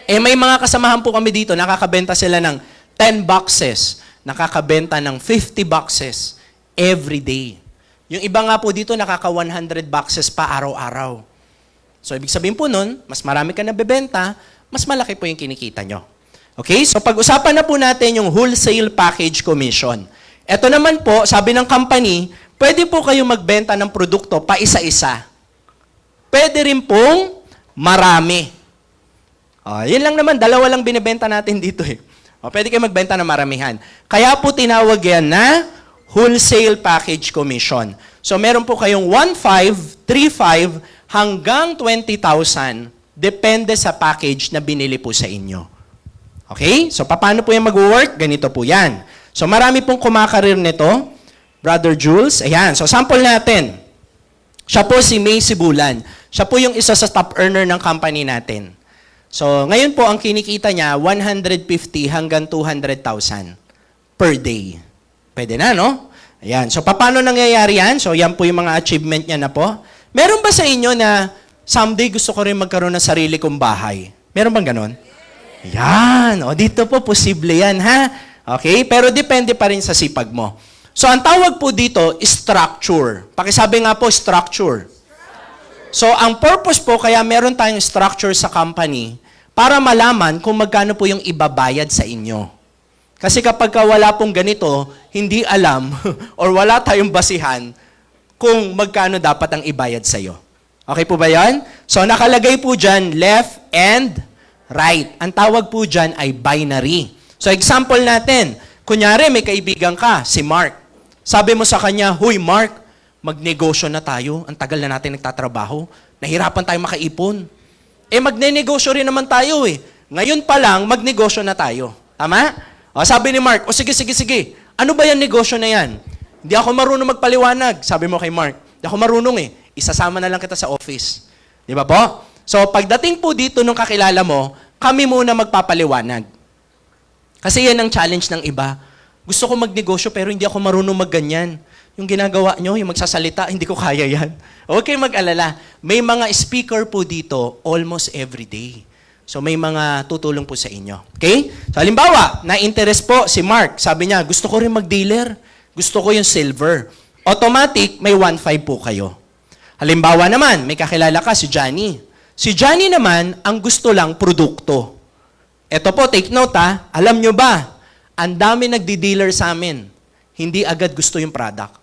Speaker 1: Eh may mga kasamahan po kami dito, nakakabenta sila ng 10 boxes, nakakabenta ng 50 boxes every day. Yung iba nga po dito, nakaka 100 boxes pa araw-araw. So, ibig sabihin po nun, mas marami ka nabebenta, mas malaki po yung kinikita nyo. Okay? So, pag-usapan na po natin yung wholesale package commission. Ito naman po, sabi ng company, pwede po kayo magbenta ng produkto pa isa-isa. Pwede rin pong marami. Yun lang naman, 2 lang binibenta natin dito eh. Pwede kayo magbenta ng maramihan. Kaya po tinawag yan na wholesale package commission. So, meron po kayong 1,500, 3,500, hanggang 20,000, depende sa package na binili po sa inyo. Okay? So, paano po yung mag-work? Ganito po yan. So, marami pong kumakarir nito. Brother Jules, ayan. So, sample natin. Siya po si May Sibulan. Siya po yung isa sa top earner ng company natin. So, ngayon po, ang kinikita niya, 150 hanggang 200,000 per day. Pwede na, no? Ayan. So, paano nangyayari yan? So, yan po yung mga achievement niya na po. Meron ba sa inyo na someday gusto ko rin magkaroon ng sarili kong bahay? Meron bang ganon? Yan. O, dito po, posible yan, ha? Okay? Pero depende pa rin sa sipag mo. So, ang tawag po dito, structure. Pakisabi nga po, structure. So, ang purpose po, kaya meron tayong structure sa company para malaman kung magkano po yung ibabayad sa inyo. Kasi kapag wala pong ganito, hindi alam or wala tayong basihan kung magkano dapat ang ibayad sa'yo. Okay po ba yan? So, nakalagay po dyan, left and right. Ang tawag po dyan ay binary. So, example natin. Kunyari, may kaibigan ka, si Mark. Sabi mo sa kanya, "Huy, Mark, magnegosyo na tayo. Ang tagal na natin nagtatrabaho. Nahirapan tayo makaipon." Eh, magnenegosyo rin naman tayo eh. Ngayon pa lang, magnegosyo na tayo. Tama? O, sabi ni Mark, "O sige. Ano ba yung negosyo na yan? Hindi ako marunong magpaliwanag." Sabi mo kay Mark, "Hindi ako marunong eh. Isasama na lang kita sa office." Di ba po? So, pagdating po dito nung kakilala mo, kami muna magpapaliwanag. Kasi yan ang challenge ng iba. Gusto ko magnegosyo pero hindi ako marunong magganyan. Yung ginagawa nyo, yung magsasalita, hindi ko kaya yan. Okay, mag-alala. May mga speaker po dito almost every day. So, may mga tutulong po sa inyo. Okay? So, halimbawa, na-interest po si Mark. Sabi niya, gusto ko rin mag-dealer. Gusto ko yung silver. Automatic, may 1,500 po kayo. Halimbawa naman, may kakilala ka si Johnny. Si Johnny naman, ang gusto lang produkto. Ito po, take note ha. Alam nyo ba, ang dami nagdi-dealer sa amin. Hindi agad gusto yung product.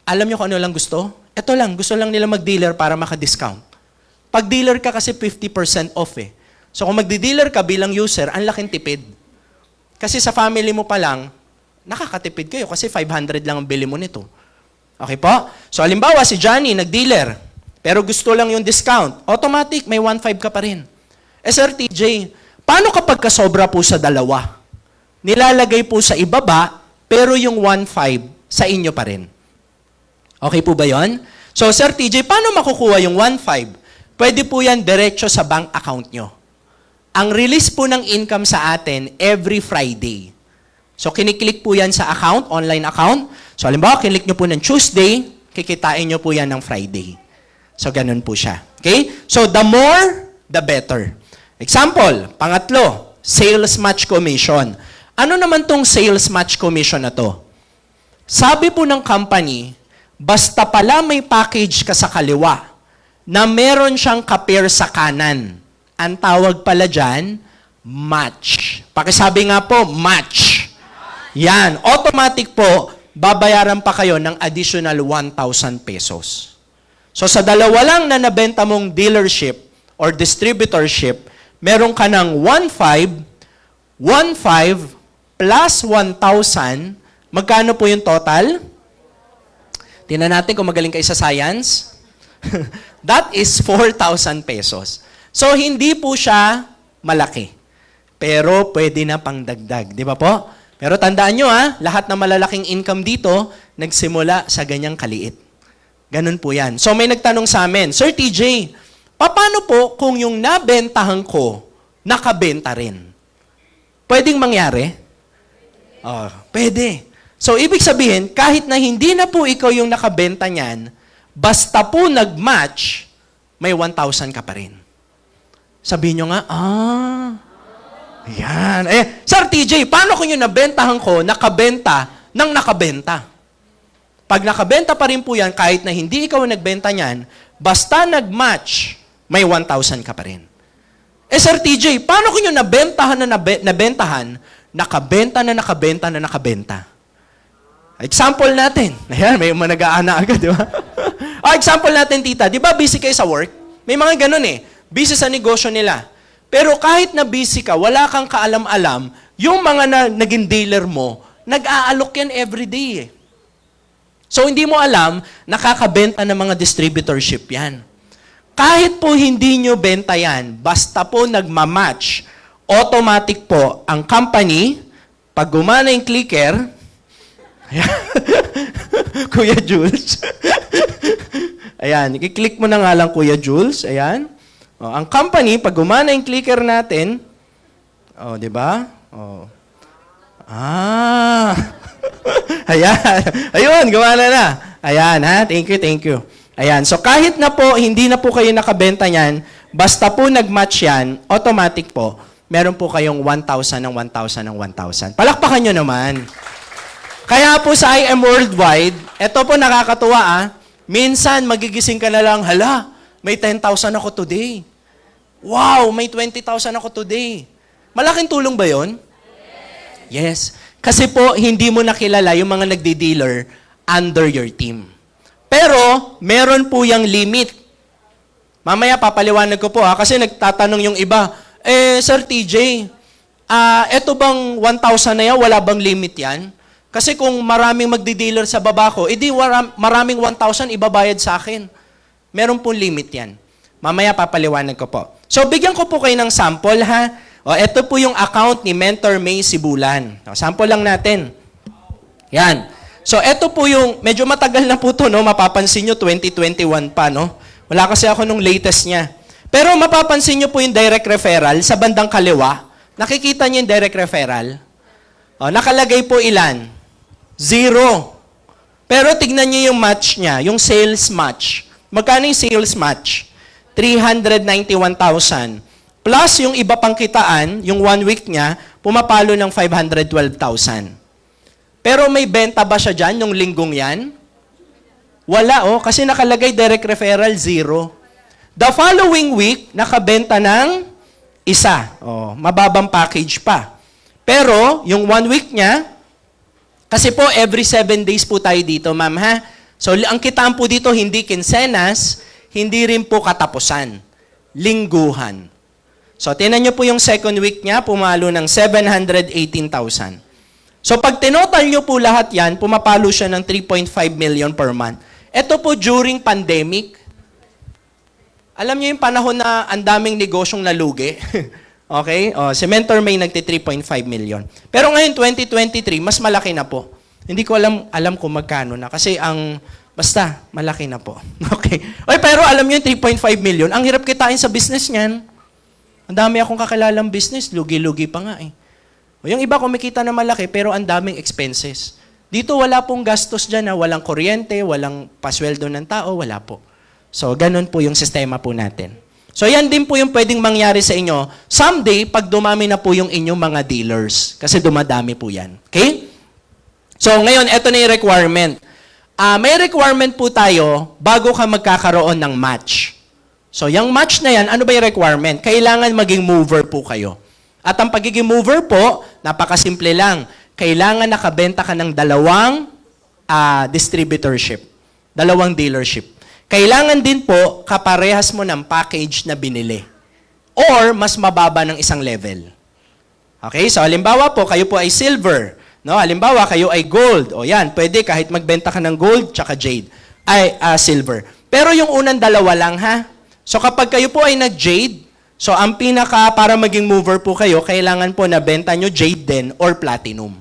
Speaker 1: Alam nyo kung ano lang gusto? Ito lang, gusto lang nila mag-dealer para maka-discount. Pag dealer ka kasi 50% off eh. So kung magdi-dealer ka bilang user, ang laking tipid. Kasi sa family mo pa lang, nakakatipid kayo kasi 500 lang ang bili mo nito. Okay po? So halimbawa si Johnny nag-dealer, pero gusto lang yung discount. Automatic, may 1.5 ka pa rin. Sir TJ, paano kapag kasobra po sa dalawa? Nilalagay po sa ibaba, pero yung 1.5 sa inyo pa rin. Okay po ba yon? So Sir TJ, paano makukuha yung 1.5? Pwede po yan diretso sa bank account nyo. Ang release po ng income sa atin every Friday. So kiniklik po yan sa account, online account. So halimbawa, kiniklik nyo po ng Tuesday, kikitain nyo po yan ng Friday. So ganun po siya. Okay? So the more, the better. Example, pangatlo, sales match commission. Ano naman tong sales match commission na to? Sabi po ng company, basta pala may package ka sa kaliwa, na meron siyang ka-pair sa kanan. Ang tawag pala dyan, match. Pakisabi nga po, match. Yan. Automatic po, babayaran pa kayo ng additional 1,000 pesos. So sa dalawa lang na nabenta mong dealership or distributorship, meron ka ng 1,500 plus 1,000. Magkano po yung total? Tingnan natin kung magaling kayo sa science. That is 4,000 pesos. So, hindi po siya malaki. Pero, pwede na pangdagdag. Di ba po? Pero tandaan nyo lahat ng malalaking income dito, nagsimula sa ganyang kaliit. Ganun po yan. So, may nagtanong sa amin, Sir TJ, paano po kung yung nabentahan ko, nakabenta rin? Pwedeng mangyari? Pwede. So, ibig sabihin, kahit na hindi na po ikaw yung nakabenta niyan, basta po nag-match, may 1,000 ka pa rin. Sabihin nyo nga, yan. Sir TJ, paano kung yung nabentahan ko, nakabenta ng nakabenta? Pag nakabenta pa rin po yan, kahit na hindi ikaw nagbenta niyan, basta nag-match, may 1,000 ka pa rin. Sir TJ, paano kung yung nabentahan na nabentahan, nakabenta na nakabenta na nakabenta? Example natin. Ayan, may nag-aana agad, di ba? Example natin, tita. Di ba busy kayo sa work? May mga ganun eh. Busy sa negosyo nila. Pero kahit na busy ka, wala kang kaalam-alam, yung mga naging dealer mo, nag-aalok yan everyday eh. So hindi mo alam, nakakabenta ng mga distributorship yan. Kahit po hindi nyo benta yan, basta po nagmamatch, automatic po ang company, pag gumana yung clicker, Kuya Jules. Ayan, i-click mo na nga lang, Kuya Jules. Ayan. Ang company, pag gumana yung clicker natin, di ba? Ayan. Ayun, gumana na. Ayan, Thank you. Ayan. So, kahit na po, hindi na po kayo nakabenta niyan, basta po nag-match yan, automatic po, meron po kayong 1,000 ng 1,000 ng 1,000. Palakpakan nyo naman. Kaya po sa IM Worldwide, ito po nakakatuwa minsan magigising ka na lang, hala, may 10,000 ako today. Wow, may 20,000 ako today. Malaking tulong ba yon? Yes. Kasi po, hindi mo nakilala yung mga nagdi-dealer under your team. Pero, meron po yung limit. Mamaya papaliwanag ko po kasi nagtatanong yung iba, Sir TJ, eto bang 1,000 na yan, wala bang limit yan? Kasi kung maraming magdi-dealer sa baba ko, edi maraming 1,000 ibabayad sa akin. Meron pong limit yan. Mamaya papaliwanag ko po. So, bigyan ko po kayo ng sample, ito po yung account ni Mentor May Sibulan. Sample lang natin. Yan. So, ito po yung, medyo matagal na po to, mapapansin nyo, 2021 pa, Wala kasi ako nung latest niya. Pero mapapansin nyo po yung direct referral sa bandang kaliwa. Nakikita nyo yung direct referral? Nakalagay po ilan? 0. Pero tignan nyo yung match niya, yung sales match. Magkano yung sales match? 391,000. Plus yung iba pang kitaan, yung 1 week niya, pumapalo ng 512,000. Pero may benta ba siya dyan, yung linggong yan? Wala, oh. Kasi nakalagay direct referral, 0. The following week, nakabenta ng isa. Oh, mababang package pa. Pero, yung 1 week niya, kasi po, every 7 days po tayo dito, ma'am, ha? So, ang kitaan po dito, hindi kinsenas, hindi rin po katapusan. Lingguhan. So, tinan nyo po yung second week niya, pumalo ng 718,000. So, pag tinotal nyo po lahat yan, pumapalo siya ng 3.5 million per month. Ito po during pandemic. Alam niyo yung panahon na ang daming negosyong nalugi? Okay? Si Mentor May nagti 3.5 million. Pero ngayon, 2023, mas malaki na po. Hindi ko alam kung magkano na. Kasi basta, malaki na po. Okay? Oy, pero alam niyo yung 3.5 million, ang hirap kitain sa business niyan. Ang dami akong kakilalang business, lugi-lugi pa nga eh. O yung iba kumikita na malaki, pero ang daming expenses. Dito wala pong gastos dyan na walang kuryente, walang pasweldo ng tao, wala po. So, ganun po yung sistema po natin. So, yan din po yung pwedeng mangyari sa inyo someday pag dumami na po yung inyong mga dealers. Kasi dumadami po yan. Okay? So, ngayon, eto na yung requirement. May requirement po tayo bago ka magkakaroon ng match. So, yung match na yan, ano ba yung requirement? Kailangan maging mover po kayo. At ang pagiging mover po, napakasimple lang. Kailangan nakabenta ka ng 2 distributorship. 2 dealership. Kailangan din po kaparehas mo ng package na binili. Or mas mababa ng isang level. Okay? So, halimbawa po, kayo po ay silver. No? Halimbawa, kayo ay gold. O yan, pwede kahit magbenta ka ng gold tsaka jade. Silver. Pero yung unang 2 lang, ha? So, kapag kayo po ay nag-jade, so ang pinaka, para maging mover po kayo, kailangan po na benta nyo jade din or platinum.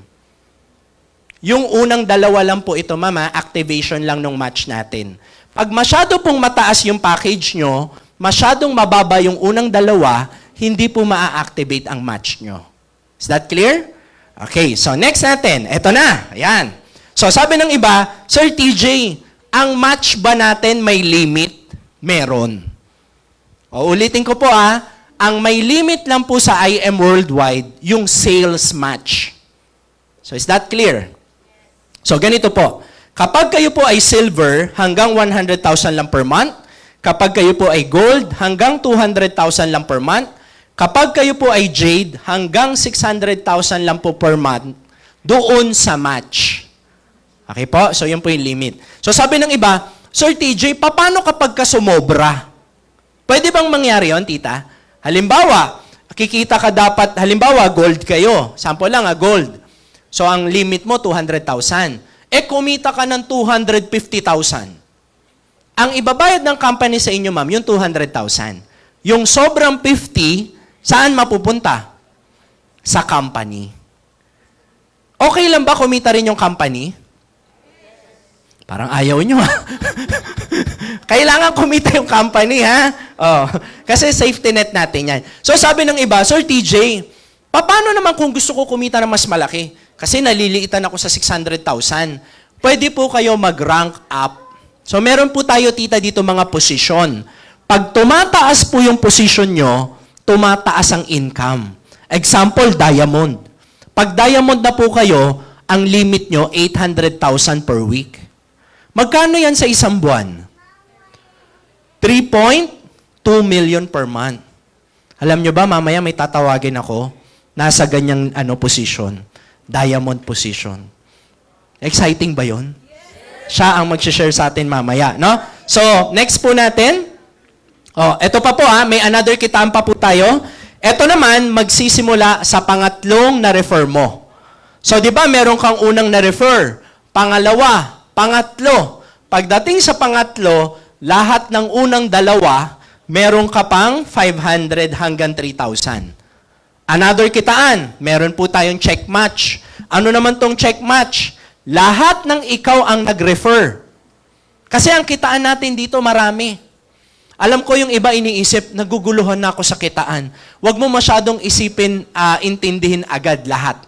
Speaker 1: Yung unang 2 lang po ito, mama, activation lang ng match natin. Pag masyado pong mataas yung package nyo, masyadong mababa yung unang 2, hindi po maa-activate ang match nyo. Is that clear? Okay, so next natin. Eto na. Ayan. So sabi ng iba, Sir TJ, ang match ba natin may limit? Meron. O, ulitin ko po ang may limit lang po sa IM Worldwide, yung sales match. So is that clear? So ganito po. Kapag kayo po ay silver, hanggang 100,000 lang per month. Kapag kayo po ay gold, hanggang 200,000 lang per month. Kapag kayo po ay jade, hanggang 600,000 lang po per month doon sa match. Okay po? So, yun po yung limit. So, sabi ng iba, Sir TJ, paano kapag sumobra? Pwede bang mangyari yun, tita? Halimbawa, kikita ka dapat, halimbawa, gold kayo. Sample lang, gold. So, ang limit mo, 200,000. Kumita ka ng 250,000. Ang ibabayad ng company sa inyo, ma'am, yung 200,000. Yung sobrang 50, saan mapupunta? Sa company. Okay lang ba kumita rin yung company? Parang ayaw nyo, ha? Kailangan kumita yung company, ha? Kasi safety net natin yan. So sabi ng iba, Sir TJ, paano naman kung gusto ko kumita na mas malaki? Kasi naliliitan ako sa 600,000. Pwede po kayo mag-rank up. So meron po tayo, tita, dito mga posisyon. Pag tumataas po yung position nyo, tumataas ang income. Example, diamond. Pag diamond na po kayo, ang limit nyo, 800,000 per week. Magkano yan sa isang buwan? 3.2 million per month. Alam nyo ba, mamaya may tatawagin ako, nasa ganyang position. Diamond position. Exciting ba yon? Siya ang mag-share sa atin mamaya, no? So, next po natin. Ito pa po may another kitaan pa po tayo. Ito naman, magsisimula sa pangatlong na-refer mo. So, di ba, meron kang unang na-refer, pangalawa, pangatlo. Pagdating sa pangatlo, lahat ng unang 2, meron ka pang 500 hanggang 3,000. Another kitaan, meron po tayong check match. Ano naman tong check match? Lahat ng ikaw ang nag-refer. Kasi ang kitaan natin dito marami. Alam ko yung iba iniisip, naguguluhan na ako sa kitaan. Huwag mo masyadong isipin, intindihin agad lahat.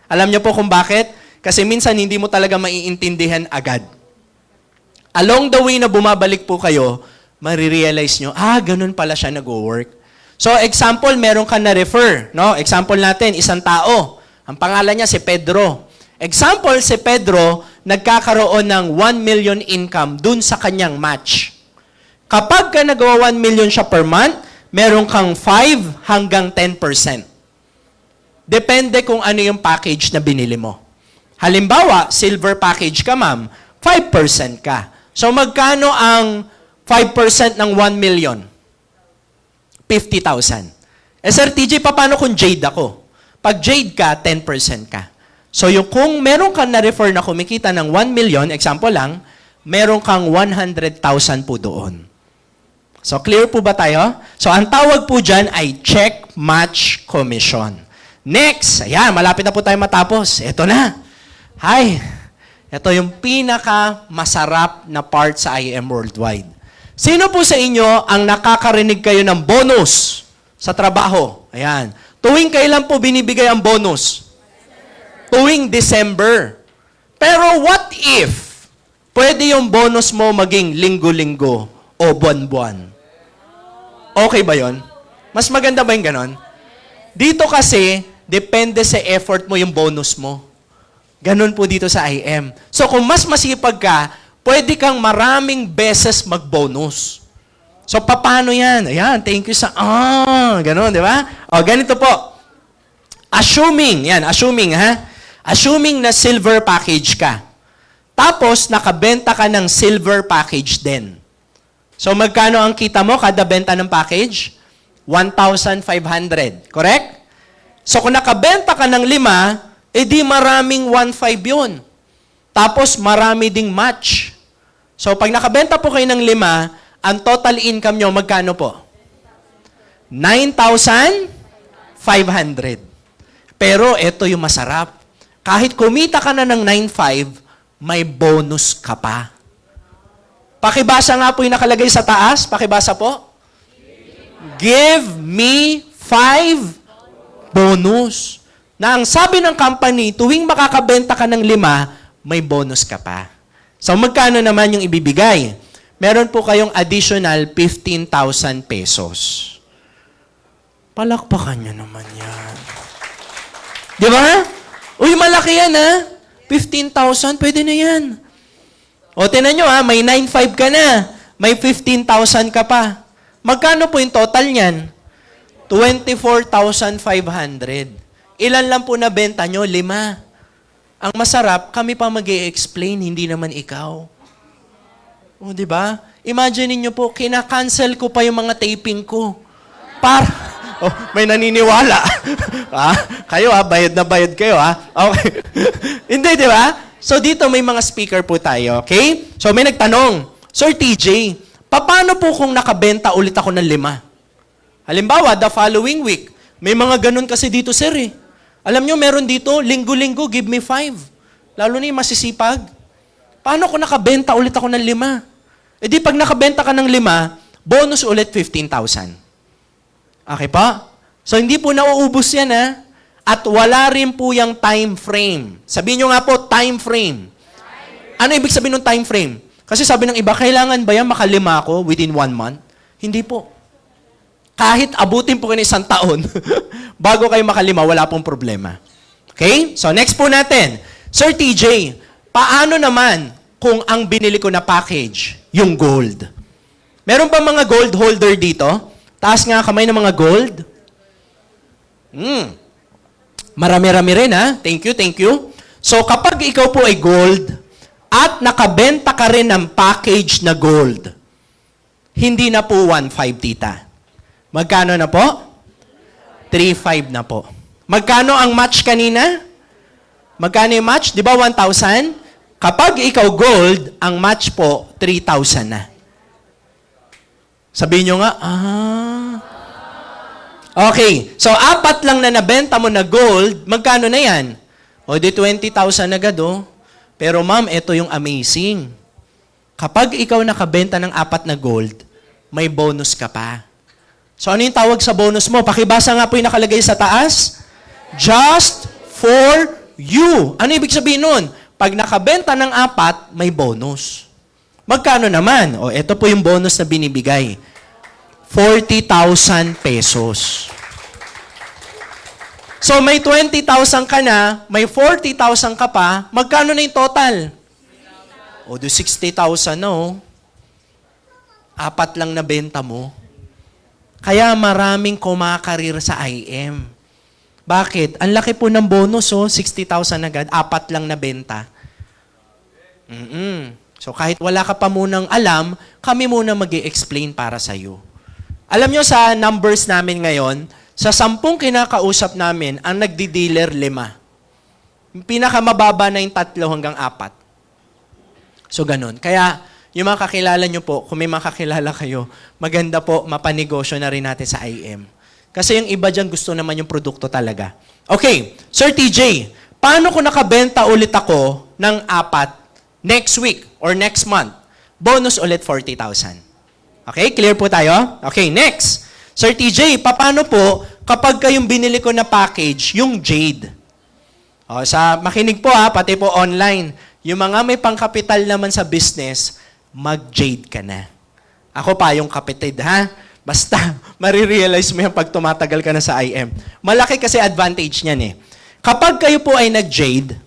Speaker 1: Alam niyo po kung bakit? Kasi minsan hindi mo talaga maiintindihan agad. Along the way na bumabalik po kayo, marirealize nyo, ganun pala siya nag-work. So, example, meron ka na-refer. No? Example natin, isang tao. Ang pangalan niya si Pedro. Example, si Pedro, nagkakaroon ng 1 million income dun sa kanyang match. Kapag ka nagawa 1 million siya per month, meron kang 5 hanggang 10%. Depende kung ano yung package na binili mo. Halimbawa, silver package ka, ma'am, 5% ka. So, magkano ang 5% ng 1 million? 50,000. Sir TJ, paano kung jade ako? Pag jade ka, 10% ka. So, kung meron kang na-refer na kumikita ng 1 million, example lang, meron kang 100,000 po doon. So, clear po ba tayo? So, ang tawag po dyan ay check match commission. Next, ayan, malapit na po tayo matapos. Ito na. Hi, ito yung pinaka-masarap na part sa IM Worldwide. Sino po sa inyo ang nakakarinig kayo ng bonus sa trabaho? Ayan. Tuwing kailan po binibigay ang bonus? Tuwing December. Pero what if pwede yung bonus mo maging linggo-linggo o buwan-buwan? Okay ba yon? Mas maganda ba yung ganon? Dito kasi, depende sa effort mo yung bonus mo. Ganon po dito sa IM. So kung mas masipag ka, pwede kang maraming beses mag-bonus. So paano yan? Ayan, thank you sa, ganon, di ba? O, ganito po. Assuming na silver package ka. Tapos, nakabenta ka ng silver package din. So, magkano ang kita mo kada benta ng package? 1,500. Correct? So, kung nakabenta ka ng 5, edi maraming 1,500 yun. Tapos, marami ding match. So, pag nakabenta po kayo ng 5, ang total income nyo, magkano po? 9,500. Pero, ito yung masarap. Kahit kumita ka na ng 9,500, may bonus ka pa. Pakibasa nga po yung nakalagay sa taas. Pakibasa po. Give me 5 bonus. Na ang sabi ng company, tuwing makakabenta ka ng 5, may bonus ka pa. So, magkano naman yung ibibigay? Meron po kayong additional 15,000 pesos. Palakpakan nyo naman yan. Di ba? Uy, malaki yan ha. 15,000, pwede na yan. O, tinan nyo ha, may 9,500 ka na. May 15,000 ka pa. Magkano po yung total niyan? 24,500. Ilan lang po na benta nyo? 5. Ang masarap, kami pa mag-i-explain, hindi naman ikaw. O, di ba? Imagine niyo po, kina-cancel ko pa yung mga taping ko. May naniniwala. Kayo bayad na bayad kayo Okay. Hindi, di ba? So, dito may mga speaker po tayo, okay? So, may nagtanong, Sir TJ, paano po kung nakabenta ulit ako ng 5? Halimbawa, the following week, may mga ganun kasi dito, sir eh. Alam nyo, meron dito, linggo-linggo, give me 5. Lalo na yung masisipag. Paano kung nakabenta ulit ako ng 5? E di, pag nakabenta ka ng 5, bonus ulit 15,000. Okay pa? So, hindi po nauubos yan, ha? At wala rin po yung time frame. Sabihin nyo nga po, time frame. Ano ibig sabihin ng time frame? Kasi sabi ng iba, kailangan ba yan makalima ako within 1 month? Hindi po. Kahit abutin po kayo ng 1 taon, bago kayo makalima, wala pong problema. Okay? So, next po natin. Sir TJ, paano naman kung ang binili ko na package, yung gold? Meron pa mga gold holder dito? Taas nga kamay ng mga gold. Marami-rami rin ha. Thank you. So kapag ikaw po ay gold at nakabenta ka rin ng package na gold, hindi na po 1,500 tita. Magkano na po? 3,500 na po. Magkano ang match kanina? Magkano yung match? Di ba 1,000? Kapag ikaw gold, ang match po 3,000 na. Sabihin nyo nga, Okay, so 4 lang na nabenta mo na gold, magkano na yan? O di 20,000 agad Pero ma'am, ito yung amazing. Kapag ikaw nakabenta ng 4 na gold, may bonus ka pa. So ano yung tawag sa bonus mo? Pakibasa nga po yung nakalagay sa taas. Just for you. Ano ibig sabihin nun? Pag nakabenta ng 4, may bonus. Magkano naman? O ito po yung bonus na binibigay. 40,000 pesos. So, may 20,000 ka na, may 40,000 ka pa, magkano na yung total? O, do 60,000 na, oh. 4 lang na benta mo. Kaya maraming kumakarir sa IM. Bakit? Ang laki po ng bonus, oh. 60,000 agad, 4 lang na benta. So kahit wala ka pa munang alam, kami muna mag-i-explain para sa'yo. Alam nyo sa numbers namin ngayon, sa 10 kinakausap namin, ang nagdi-dealer 5. Yung pinakamababa na yung 3 hanggang 4. So ganun. Kaya yung mga kakilala nyo po, kung may mga kakilala kayo, maganda po mapanegosyo na rin natin sa IM. Kasi yung iba dyan gusto naman yung produkto talaga. Okay, Sir TJ, paano kung nakabenta ulit ako ng 4 next week or next month? Bonus ulit 40,000. Okay, clear po tayo? Okay, next. Sir TJ, paano po kapag kayong binili ko na package, yung Jade? O, makinig po pati po online. Yung mga may pangkapital naman sa business, mag-Jade ka na. Ako pa yung kapitid, ha? Basta, marirealize mo yan pag tumatagal ka na sa IM. Malaki kasi advantage niyan eh. Kapag kayo po ay nag-Jade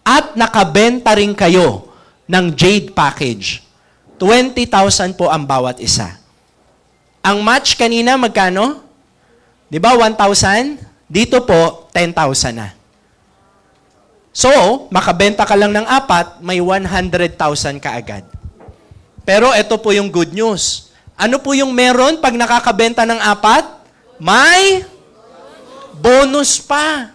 Speaker 1: at nakabenta rin kayo ng Jade package, 20,000 po ang bawat isa. Ang match kanina, magkano? Di ba, 1,000? Dito po, 10,000 na. So, makabenta ka lang ng 4, may 100,000 ka agad. Pero ito po yung good news. Ano po yung meron pag nakakabenta ng 4? May bonus pa.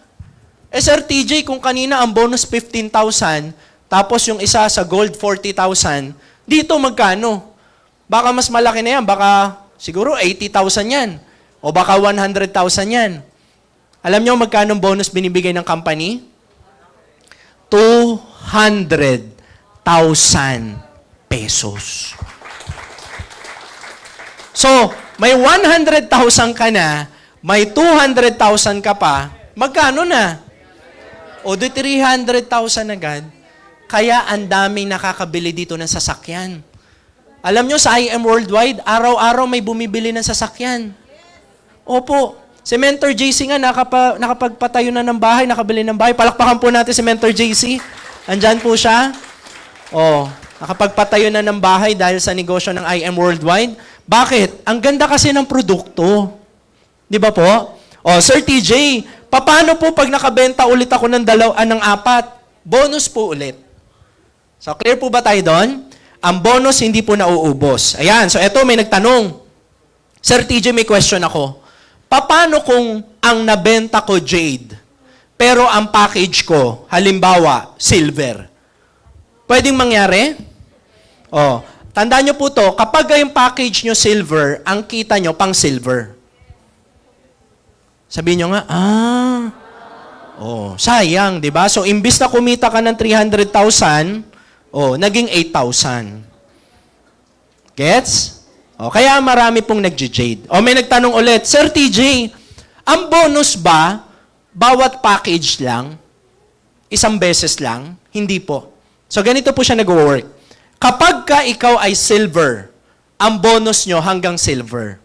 Speaker 1: Sir TJ, kung kanina ang bonus 15,000, tapos yung isa sa gold 40,000, dito magkano? Baka mas malaki na yan. Baka siguro 80,000 yan. O baka 100,000 yan. Alam nyo magkano bonus binibigay ng company? 200,000 pesos. So, may 100,000 ka na, may 200,000 ka pa, magkano na? O di 300,000 agad. Kaya ang daming nakakabili dito ng sasakyan. Alam nyo, sa IM Worldwide, araw-araw may bumibili ng sasakyan. Opo. Si Mentor JC nga, nakapagpatayo na ng bahay, nakabili ng bahay. Palakpakan po natin si Mentor JC. Andyan po siya. Nakapagpatayo na ng bahay dahil sa negosyo ng IM Worldwide. Bakit? Ang ganda kasi ng produkto. Di ba po? Sir TJ, paano po pag nakabenta ulit ako ng 4? Bonus po ulit. So, clear po ba tayo doon? Ang bonus hindi po nauubos. Ayan, so eto may nagtanong. Sir TJ, may question ako. Paano kung ang nabenta ko Jade, pero ang package ko, halimbawa, silver? Pwedeng mangyari? Tandaan nyo po to, kapag yung package nyo silver, ang kita nyo pang silver. Sabihin nyo nga, sayang, di ba? So, imbis na kumita ka ng 300,000, naging 8,000. Gets? Kaya marami pong nag-jade. May nagtanong ulit, Sir TJ, ang bonus ba, bawat package lang, isang beses lang? Hindi po. So, ganito po siya nag-work. Kapag ka ikaw ay silver, ang bonus nyo hanggang silver.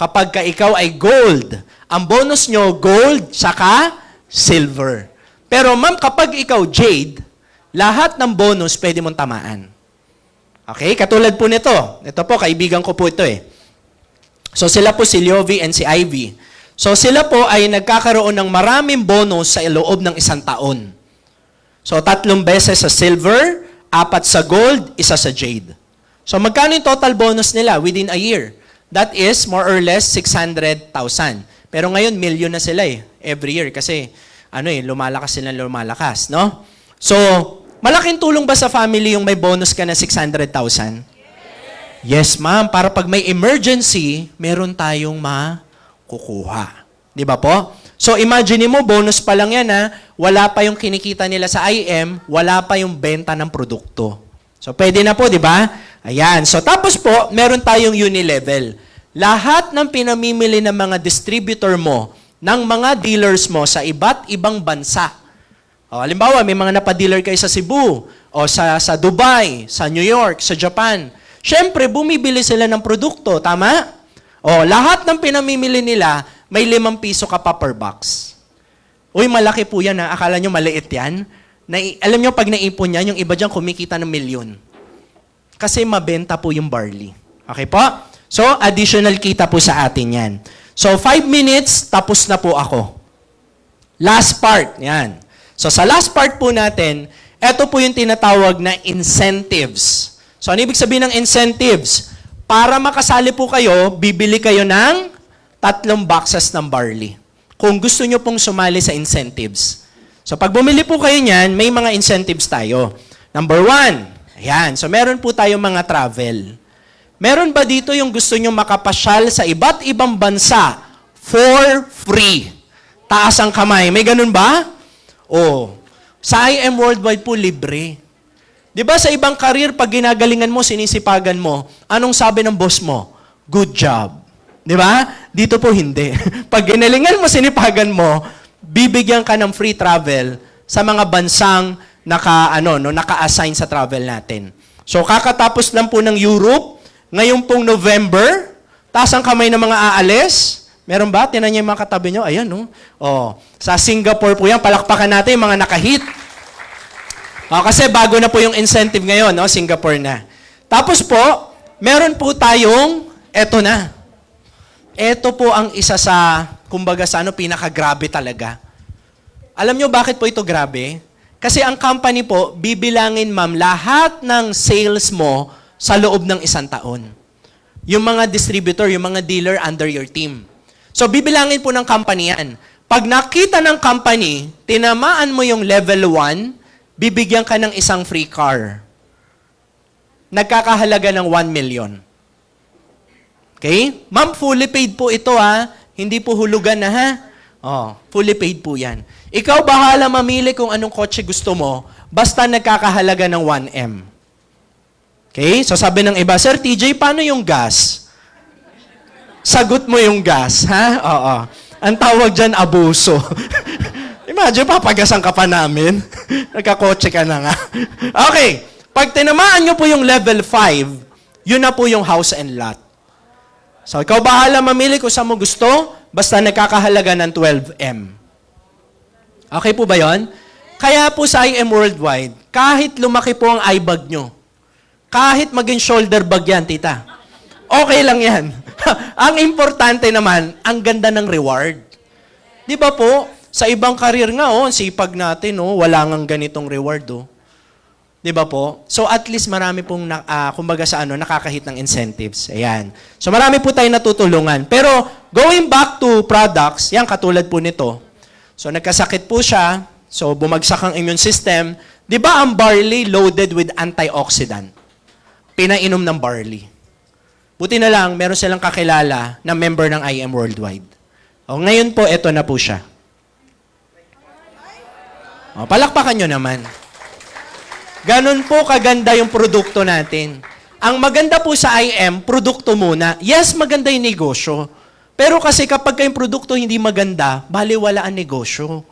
Speaker 1: Kapag ka ikaw ay gold, ang bonus nyo gold, saka silver. Pero ma'am, kapag ikaw jade, lahat ng bonus pwede mong tamaan. Okay? Katulad po nito. Ito po, kaibigan ko po ito eh. So sila po si Liovi and si Ivy. So sila po ay nagkakaroon ng maraming bonus sa loob ng 1 taon. So 3 beses sa silver, 4 sa gold, 1 sa jade. So magkano yung total bonus nila within a year? That is more or less 600,000. Pero ngayon, million na sila eh, every year. Kasi, lumalakas sila, no? So, malaking tulong ba sa family yung may bonus ka na 600,000? Yes, ma'am. Para pag may emergency, meron tayong makukuha. Di ba po? So, imagine mo, bonus pa lang yan wala pa yung kinikita nila sa IM, wala pa yung benta ng produkto. So, pwede na po, di ba? Ayan. So, tapos po, meron tayong unilevel. Lahat ng pinamimili ng mga distributor mo, ng mga dealers mo sa iba't ibang bansa. Halimbawa, may mga napadealer kayo sa Cebu, o sa Dubai, sa New York, sa Japan. Siyempre, bumibili sila ng produkto, tama? Lahat ng pinamimili nila, may 5 piso ka pa per box. Uy, malaki po yan Akala nyo maliit yan? Alam nyo, pag naipon yan, yung iba dyan kumikita ng milyon. Kasi mabenta po yung barley. Okay po? So, additional kita po sa atin yan. So, 5 minutes, tapos na po ako. Last part, yan. So, sa last part po natin, ito po yung tinatawag na incentives. So, ano ibig sabihin ng incentives? Para makasali po kayo, bibili kayo ng 3 boxes ng barley. Kung gusto nyo pong sumali sa incentives. So, pag bumili po kayo niyan, may mga incentives tayo. Number 1, ayan. So, meron po tayong mga travel. Meron ba dito yung gusto nyo makapasyal sa iba't ibang bansa for free? Taas ang kamay. May ganun ba? O, sa IM Worldwide po, libre. Di ba sa ibang career, pag ginagalingan mo, sinisipagan mo, anong sabi ng boss mo? Good job. Di ba? Dito po hindi. Pag ginalingan mo, sinipagan mo, bibigyan ka ng free travel sa mga bansang naka-assign sa travel natin. So, kakatapos lang po ng Europe, ngayon pong November, taas ang kamay ng mga aalis. Meron ba? Tinan niyo yung mga katabi nyo. Ayan, no? Oh, sa Singapore po yan, palakpakan natin yung mga nakahit. Oh, kasi bago na po yung incentive ngayon, no? Singapore na. Tapos po, meron po tayong, eto na. Ito po ang isa sa, kumbaga sa pinaka-grabe talaga. Alam nyo bakit po ito grabe? Kasi ang company po, bibilangin ma'am, lahat ng sales mo sa loob ng 1 taon. Yung mga distributor, yung mga dealer under your team. So, bibilangin po ng company yan. Pag nakita ng company, tinamaan mo yung level 1, bibigyan ka ng isang free car. Nagkakahalaga ng 1 million. Okay? Ma'am, fully paid po ito ha. Hindi po hulugan na ha. Oh, fully paid po yan. Ikaw bahala mamili kung anong kotse gusto mo, basta nagkakahalaga ng 1M. Okay? So sabi ng iba, Sir TJ, paano yung gas? Sagot mo yung gas, ha? Oo. Ang tawag dyan, abuso. Imagine, papagasan ka pa namin. Nagkakotse ka na nga. Okay. Pag tinamaan nyo po yung level 5, yun na po yung house and lot. So, ikaw bahala mamili kung saan mo gusto, basta nagkakahalaga ng 12M. Okay po ba yon? Kaya po sa IM Worldwide, kahit lumaki po ang eyebag nyo, kahit maging shoulder bag yan, tita, okay lang yan. Ang importante naman, ang ganda ng reward. Di ba po? Sa ibang career nga, ang sipag natin, wala ngang ganitong reward, Di ba po? So at least marami pong, kumbaga sa nakakahit ng incentives. Ayan. So marami po tayong natutulungan. Pero going back to products, yan katulad po nito. So nagkasakit po siya, so bumagsak ang immune system. Di ba ang barley loaded with antioxidant? Pinainom ng barley. Buti na lang, meron silang kakilala na member ng IM Worldwide. O, ngayon po, eto na po siya. O, palakpakan nyo naman. Ganun po kaganda yung produkto natin. Ang maganda po sa IM, produkto muna. Yes, maganda yung negosyo. Pero kasi kapag yung produkto hindi maganda, baliwala ang negosyo.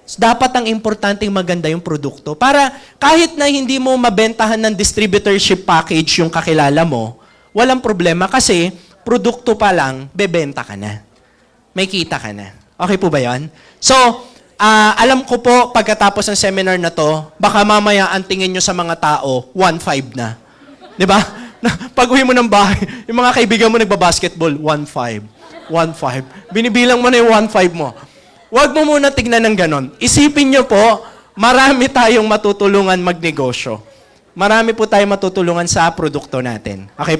Speaker 1: Dapat ang importanteng maganda yung produkto. Para kahit na hindi mo mabentahan ng distributorship package yung kakilala mo, walang problema kasi produkto pa lang, bebenta ka na. May kita ka na. Okay po ba yan? So, alam ko po, pagkatapos ng seminar na to, baka mamaya ang tingin nyo sa mga tao, 1.5 na. Di ba? Pag uwi mo ng bahay, yung mga kaibigan mo nagbabasketball, 1.5. 1.5. Binibilang mo na yung 1.5 mo. Huwag mo muna tignan ng ganon. Isipin nyo po, marami tayong matutulungan magnegosyo. Marami po tayong matutulungan sa produkto natin. Okay po?